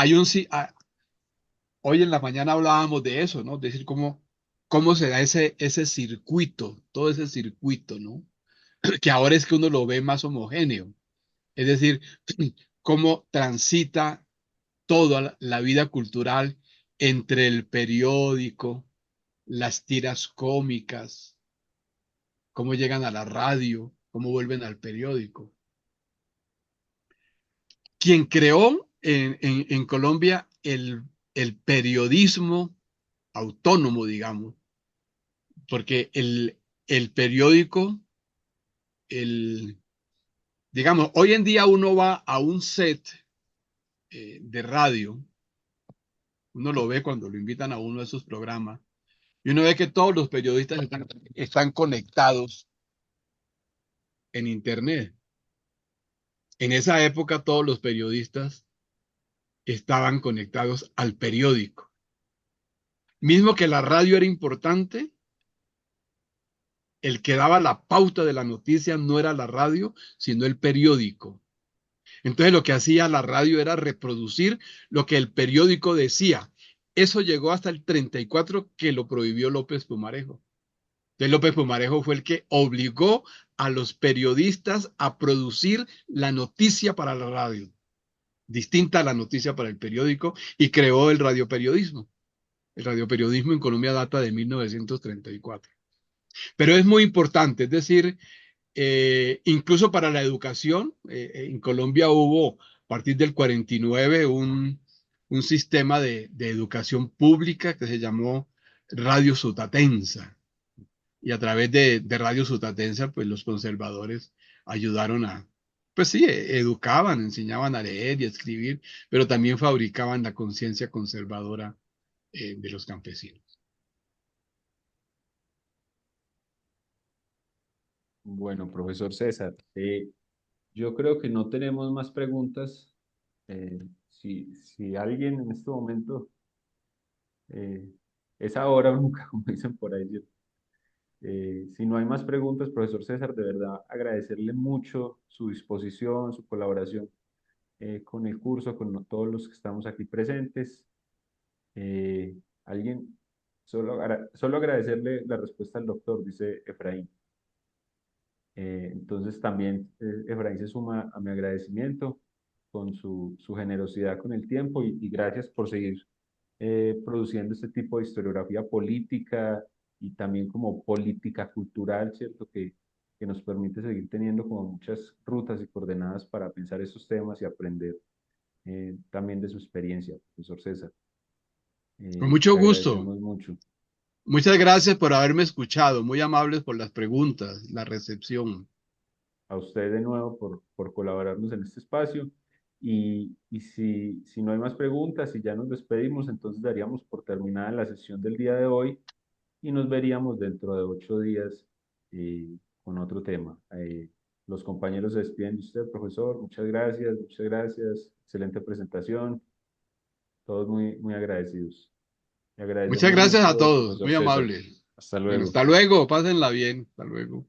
hoy en la mañana hablábamos de eso, ¿no? Es decir, cómo se da ese circuito, todo ese circuito, ¿no? Que ahora es que uno lo ve más homogéneo. Es decir, cómo transita toda la vida cultural entre el periódico, las tiras cómicas, cómo llegan a la radio, cómo vuelven al periódico. Quien creó en Colombia el periodismo autónomo, digamos, porque el periódico, el, digamos, hoy en día uno va a un set de radio, uno lo ve cuando lo invitan a uno de esos programas, y uno ve que todos los periodistas están conectados en Internet. En esa época todos los periodistas estaban conectados al periódico. Mismo que la radio era importante, el que daba la pauta de la noticia no era la radio, sino el periódico. Entonces lo que hacía la radio era reproducir lo que el periódico decía. Eso llegó hasta el 34 que lo prohibió López Pumarejo. Entonces López Pumarejo fue el que obligó a los periodistas a producir la noticia para la radio, distinta a la noticia para el periódico, y creó el radioperiodismo. El radioperiodismo en Colombia data de 1934. Pero es muy importante, es decir, incluso para la educación, en Colombia hubo a partir del 49 un sistema de educación pública que se llamó Radio Sutatensa. Y a través de Radio Sutatensa, pues los conservadores ayudaron pues sí, educaban, enseñaban a leer y a escribir, pero también fabricaban la conciencia conservadora de los campesinos. Bueno, profesor César, yo creo que no tenemos más preguntas. Si alguien en este momento eh, es ahora o nunca, como dicen por ahí, ¿cierto? Si no hay más preguntas, profesor César, de verdad agradecerle mucho su disposición, su colaboración con el curso, con todos los que estamos aquí presentes. Alguien, solo agradecerle la respuesta al doctor, dice Efraín. Entonces también Efraín se suma a mi agradecimiento con su generosidad con el tiempo y gracias por seguir produciendo este tipo de historiografía política y también como política cultural, ¿cierto? Que nos permite seguir teniendo como muchas rutas y coordenadas para pensar esos temas y aprender también de su experiencia, profesor César. Con mucho Le gusto. agradecemos mucho. Muchas gracias por haberme escuchado. Muy amables por las preguntas, la recepción. A usted de nuevo por colaborarnos en este espacio. Y si no hay más preguntas y ya nos despedimos, entonces daríamos por terminada la sesión del día de hoy y nos veríamos dentro de 8 días con otro tema. Los compañeros se despiden de usted, profesor. Muchas gracias, muchas gracias. Excelente presentación. Todos muy, muy agradecidos. Le Muchas agradecemos gracias a mucho, todos. profesor Muy César. amables. Hasta Bueno, luego. hasta luego. Pásenla bien. Hasta luego.